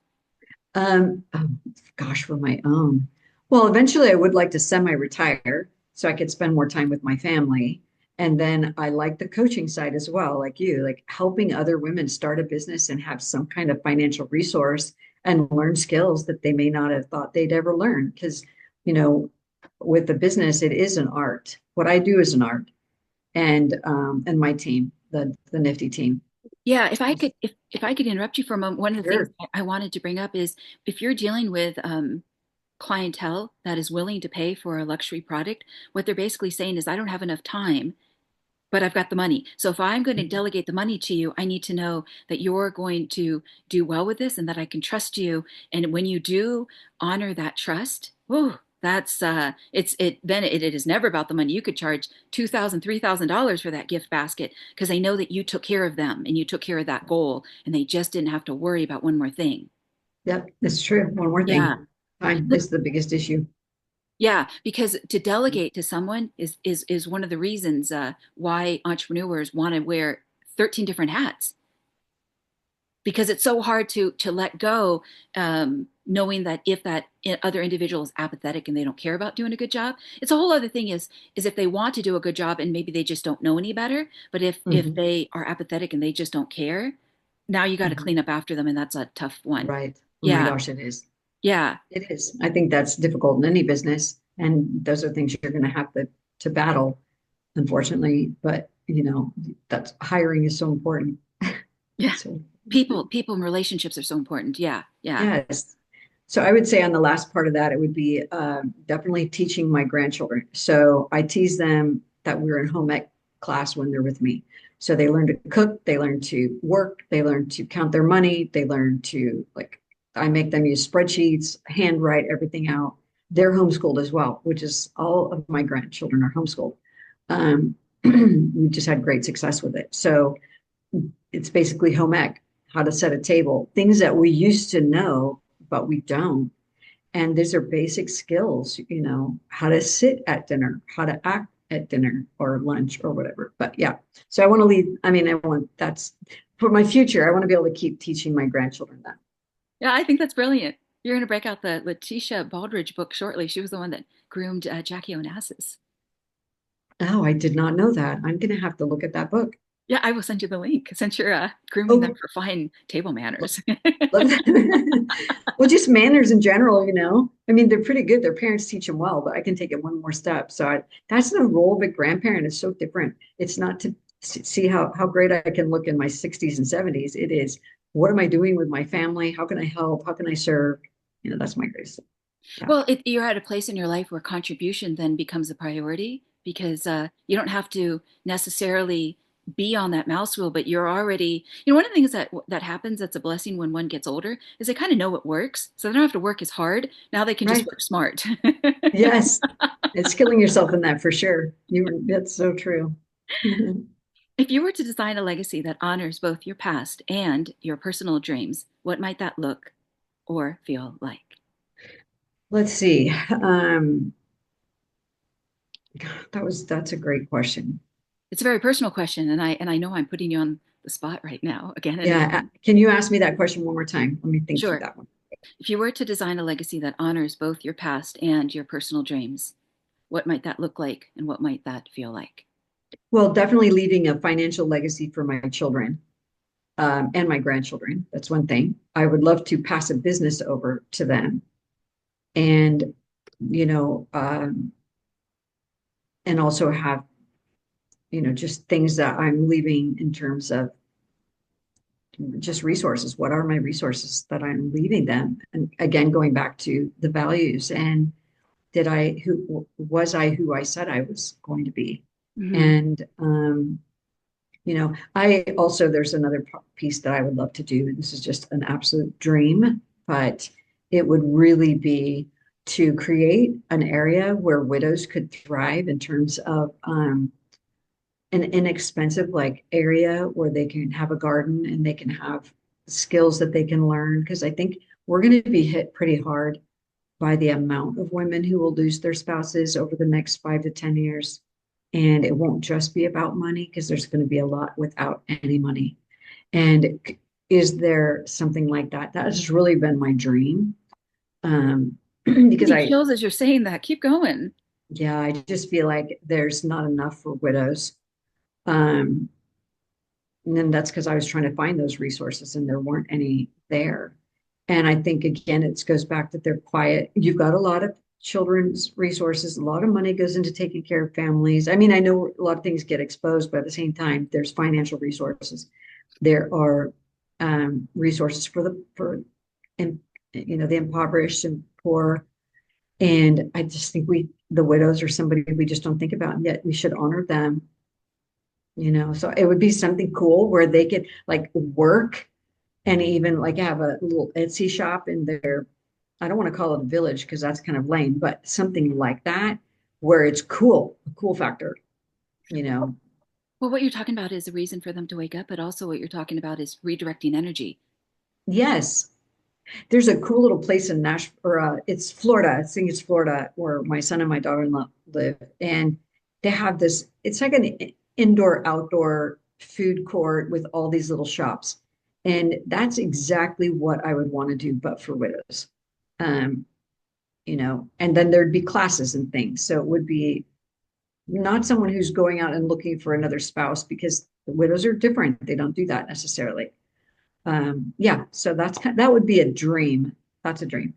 Oh, gosh, for my own. Well, eventually I would like to semi-retire so I could spend more time with my family. And then I like the coaching side as well, like you, like helping other women start a business and have some kind of financial resource and learn skills that they may not have thought they'd ever learn. Because, you know, with the business, it is an art. What I do is an art, and my team, the Nifty team.
Yeah, if I could interrupt you for a moment, one of the things
Sure.
I wanted to bring up is if you're dealing with clientele that is willing to pay for a luxury product, what they're basically saying is, I don't have enough time, but I've got the money. So if I'm going to delegate the money to you, I need to know that you're going to do well with this and that I can trust you. And when you do honor that trust, whoa, that's it is never about the money. You could charge $2,000, $3,000 for that gift basket because they know that you took care of them and you took care of that goal and they just didn't have to worry about one more thing.
Yep, that's true. One more
Yeah.
thing. Time is the biggest issue.
Yeah, because to delegate to someone is one of the reasons why entrepreneurs want to wear 13 different hats because it's so hard to let go, knowing that if that other individual is apathetic and they don't care about doing a good job. It's a whole other thing is if they want to do a good job and maybe they just don't know any better. But if
Mhm,
they are apathetic and they just don't care, now you got to
mhm.
clean up after them, and that's a tough one.
Right. Oh my
Yeah,
gosh, it is.
yeah.
It is. I think that's difficult in any business. And those are things you're going to have to battle, unfortunately. But, that's hiring is so important.
Yeah.
So,
People and relationships are so important. Yeah, yeah.
yes. So I would say on the last part of that, it would be definitely teaching my grandchildren. So I tease them that we're in home ec class when they're with me. So they learn to cook, they learn to work, they learn to count their money, they learn to like, I make them use spreadsheets, handwrite everything out. They're homeschooled as well, which is all of my grandchildren are homeschooled. We just had great success with it. So it's basically home ec, how to set a table, things that we used to know, but we don't. And these are basic skills, how to sit at dinner, how to act at dinner or lunch or whatever. But yeah, so I want to lead. I mean, that's for my future. I want to be able to keep teaching my grandchildren that.
Yeah, I think that's brilliant. You're going to break out the Letitia Baldridge book shortly. She was the one that groomed Jackie Onassis.
Oh, I did not know that. I'm going to have to look at that book.
Yeah, I will send you the link since you're grooming them
Oh,
for fine table manners.
love that. Well, just manners in general, I mean, they're pretty good. Their parents teach them well, but I can take it one more step. So that's the role of a grandparent is so different. It's not to see how great I can look in my 60s and 70s. It is, what am I doing with my family? How can I help? How can I serve? That's my grace. Yeah.
Well, you're at a place in your life where contribution then becomes a priority because you don't have to necessarily be on that mouse wheel, but you're already, one of the things that happens that's a blessing when one gets older is they kind of know what works. So they don't have to work as hard. Now they can just
Right.
work smart.
Yes. It's killing yourself in that for sure. That's so true.
If you were to design a legacy that honors both your past and your personal dreams, what might that look or feel like?
Let's see. That's a great question.
It's a very personal question, and I know I'm putting you on the spot right now again and
Yeah.
again.
Can you ask me that question one more time? Let me think through
Sure.
that one.
If you were to design a legacy that honors both your past and your personal dreams, what might that look like and what might that feel like?
Well, definitely leaving a financial legacy for my children, and my grandchildren. That's one thing. I would love to pass a business over to them, and you know, and also have just things that I'm leaving in terms of just resources. What are my resources that I'm leaving them? And again, going back to the values, and who was I who I said I was going to be?
Hmm.
And I also, there's another piece that I would love to do. This is just an absolute dream, but it would really be to create an area where widows could thrive in terms of an inexpensive like area where they can have a garden and they can have skills that they can learn. Because I think we're going to be hit pretty hard by the amount of women who will lose their spouses over the next 5 to 10 years. And it won't just be about money because there's going to be a lot without any money. And is there something like that? That has really been my dream. Because
Getting chills as you're saying that. Keep going.
yeah, I just feel like there's not enough for widows. Um, And then that's because I was trying to find those resources and there weren't any there. And I think again, it goes back that they're quiet. You've got a lot of children's resources, a lot of money goes into taking care of families. I mean, I know a lot of things get exposed, but at the same time, there's financial resources. There are resources and the impoverished and poor. And I just think the widows are somebody we just don't think about, and yet we should honor them. So it would be something cool where they could like work and even like have a little Etsy shop in their, I don't want to call it a village because that's kind of lame, but something like that where it's cool, a cool factor, you know.
Well, what you're talking about is a reason for them to wake up, but also what you're talking about is redirecting energy.
Yes, there's a cool little place in Nashville, or it's Florida. I think it's Florida where my son and my daughter-in-law live, and they have this. It's like an indoor outdoor food court with all these little shops, and that's exactly what I would want to do, but for widows. Um, and then there'd be classes and things. So it would be not someone who's going out and looking for another spouse because the widows are different. They don't do that necessarily. Yeah, so that would be a dream. That's a dream.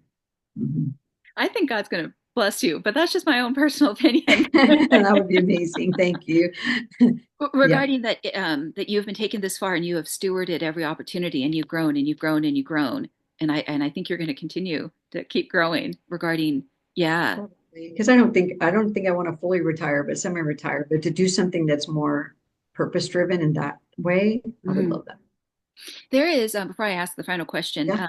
Mhm.
I think God's going to bless you, but that's just my own personal opinion.
That would be amazing. Thank you. Yeah.
Regarding that you've been taken this far and you have stewarded every opportunity and you've grown and you've grown and you've grown, and I think you're going to continue to keep growing. Regarding, yeah.
Because I don't think I want to fully retire, but semi-retire, but to do something that's more purpose driven in that way, I would
Mhm.
love that.
There is, before I ask the final question,
Yeah.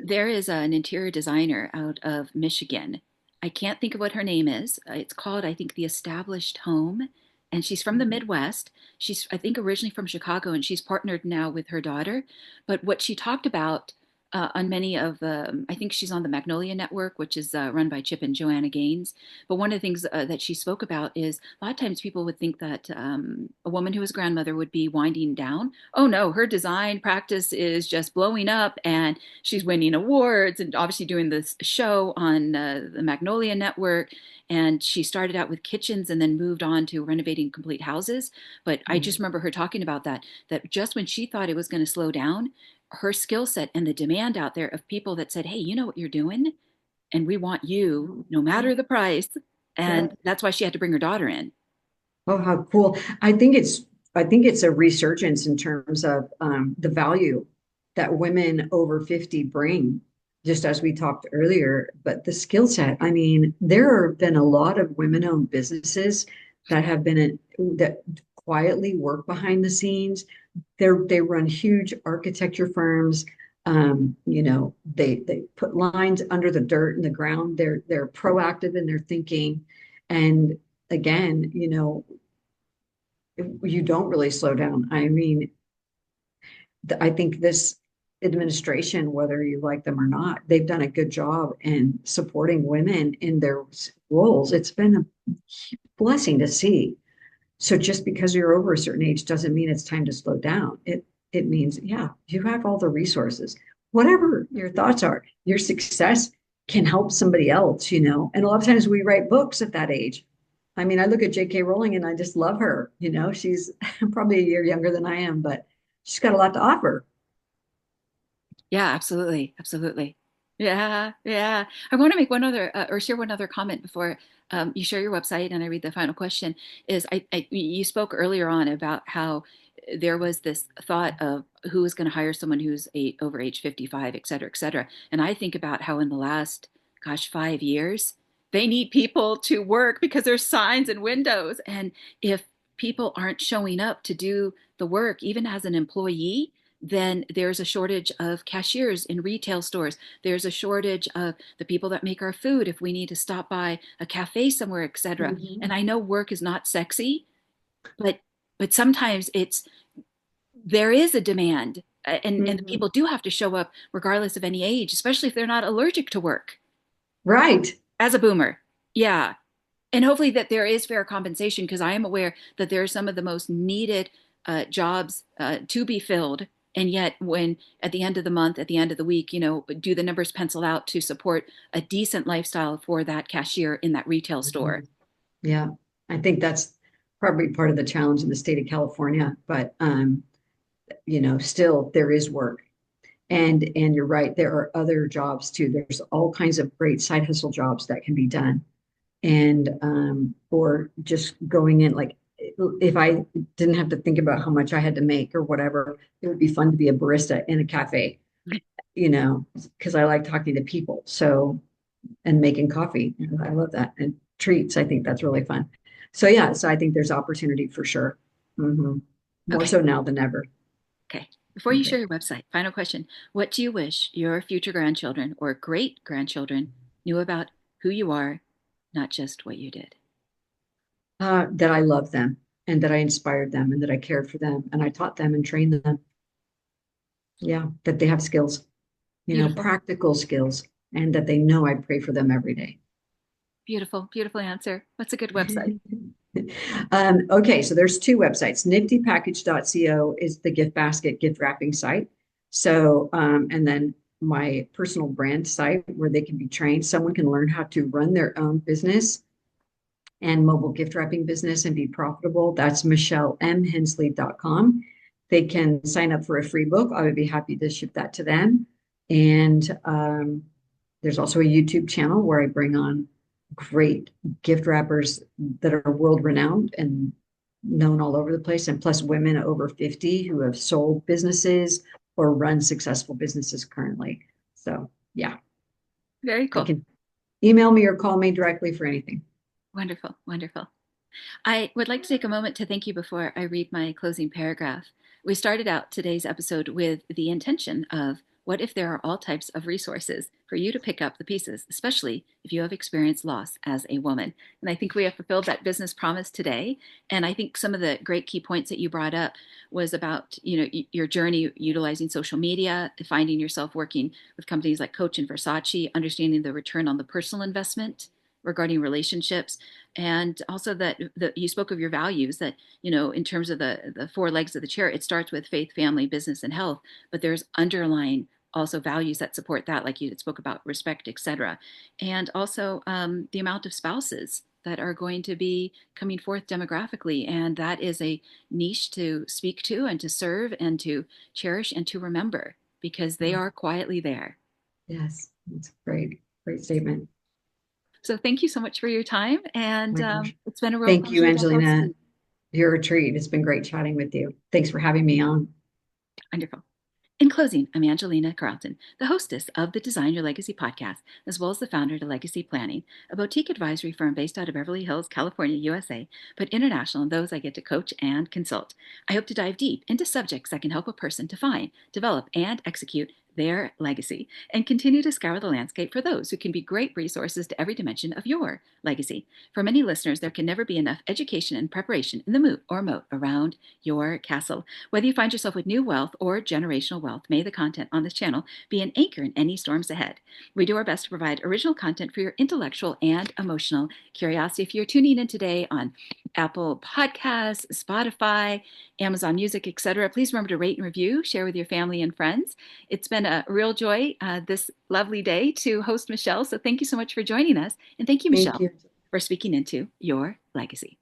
there is an interior designer out of Michigan. I can't think of what her name is. It's called, I think, The Established Home. And she's from the
Mhm.
Midwest. She's, I think, originally from Chicago, and she's partnered now with her daughter. But what she talked about on many of the, I think she's on the Magnolia Network, which is run by Chip and Joanna Gaines. But one of the things that she spoke about is a lot of times people would think that a woman who is a grandmother would be winding down. Oh no, her design practice is just blowing up and she's winning awards and obviously doing this show on the Magnolia Network. And she started out with kitchens and then moved on to renovating complete houses. But I just
Mhm.
remember her talking about that just when she thought it was going to slow down, her skill set and the demand out there of people that said, hey, you know what you're doing? And we want you no matter the price.
Yeah.
And that's why she had to bring her daughter in.
Oh, how cool. I think it's a resurgence in terms of the value that women over 50 bring, just as we talked earlier, but the skill set. I mean, there have been a lot of women-owned businesses that have been that quietly work behind the scenes. They run huge architecture firms. They put lines under the dirt and the ground. They're proactive in their thinking. And again, you don't really slow down. I mean, I think this administration, whether you like them or not, they've done a good job in supporting women in their roles. It's been a blessing to see. So just because you're over a certain age doesn't mean it's time to slow down. It means, yeah, you have all the resources. Whatever your thoughts are, your success can help somebody else. And a lot of times we write books at that age. I mean, I look at J.K. Rowling and I just love her. She's probably a year younger than I am, but she's got a lot to offer.
Yeah, absolutely. Absolutely. Yeah, yeah. I want to make one other or share one other comment before you share your website and I read the final question is you spoke earlier on about how there was this thought of who is going to hire someone who's over age 55, et cetera, et cetera. And I think about how in the last, gosh, 5 years, they need people to work because there's signs and windows. And if people aren't showing up to do the work, even as an employee, then there's a shortage of cashiers in retail stores. There's a shortage of the people that make our food if we need to stop by a cafe somewhere, etc. And
Mhm.
I know work is not sexy, but sometimes there is a demand, and the
Mhm.
people do have to show up regardless of any age, especially if they're not allergic to work.
Right.
As a boomer, yeah, and hopefully that there is fair compensation because I am aware that there are some of the most needed jobs to be filled. And yet, when at the end of the month, at the end of the week, do the numbers pencil out to support a decent lifestyle for that cashier in that retail store?
Mhm. Yeah. I think that's probably part of the challenge in the state of California, but still there is work. And you're right, there are other jobs too. There's all kinds of great side hustle jobs that can be done. And or just going in like if I didn't have to think about how much I had to make or whatever, it would be fun to be a barista in a cafe, because I like talking to people. So and making coffee. I love that. And treats. I think that's really fun. So yeah, so I think there's opportunity for sure. Hmm. More
Okay,
so now than ever.
okay. Before you share
Okay.
your website, final question. What do you wish your future grandchildren or great grandchildren knew about who you are, not just what you did?
That I love them and that I inspired them and that I cared for them and I taught them and trained them. Yeah, that they have skills,
Beautiful,
practical skills, and that they know I pray for them every day.
beautiful, beautiful answer. What's a good website?
Okay, so there's two websites. Niftypackage.co is the gift basket gift wrapping site. So, and then my personal brand site where they can be trained. Someone can learn how to run their own business and mobile gift wrapping business and be profitable. That's michellemhensley.com. They can sign up for a free book. I would be happy to ship that to them. And there's also a YouTube channel where I bring on great gift wrappers that are world renowned and known all over the place, and plus women over 50 who have sold businesses or run successful businesses currently. So, yeah,
Very
they
cool.
can email me or call me directly for anything.
Wonderful, wonderful. I would like to take a moment to thank you before I read my closing paragraph. We started out today's episode with the intention of what if there are all types of resources for you to pick up the pieces, especially if you have experienced loss as a woman. And I think we have fulfilled that business promise today. And I think some of the great key points that you brought up was about, your journey utilizing social media, finding yourself working with companies like Coach and Versace, understanding the return on the personal investment regarding relationships, and also that you spoke of your values that in terms of the four legs of the chair, it starts with faith, family, business, and health, but there's underlying also values that support that, like you spoke about respect, etc. And also the amount of spouses that are going to be coming forth demographically, and that is a niche to speak to and to serve and to cherish and to remember because they are quietly there.
Yes, that's great. Great statement.
So thank you so much for your time, and
My gosh.
it's been a real
Thank you,
pleasure to host
Angelina.
you.
You're a treat. It's been great chatting with you. Thanks for having me on.
Wonderful. In closing, I'm Angelina Carleton, the hostess of the Design Your Legacy podcast, as well as the founder of Legacy Planning, a boutique advisory firm based out of Beverly Hills, California, USA, but international in those I get to coach and consult. I hope to dive deep into subjects that can help a person define, develop, and execute their legacy, and continue to scour the landscape for those who can be great resources to every dimension of your legacy. For many listeners, there can never be enough education and preparation in the moat around your castle. Whether you find yourself with new wealth or generational wealth, may the content on this channel be an anchor in any storms ahead. We do our best to provide original content for your intellectual and emotional curiosity. If you're tuning in today on Apple Podcasts, Spotify, Amazon Music, etc., please remember to rate and review, share with your family and friends. It's been a real joy this lovely day to host Michelle. So thank you so much for joining us. And thank you,
Thank
Michelle,
you.
for speaking into your legacy.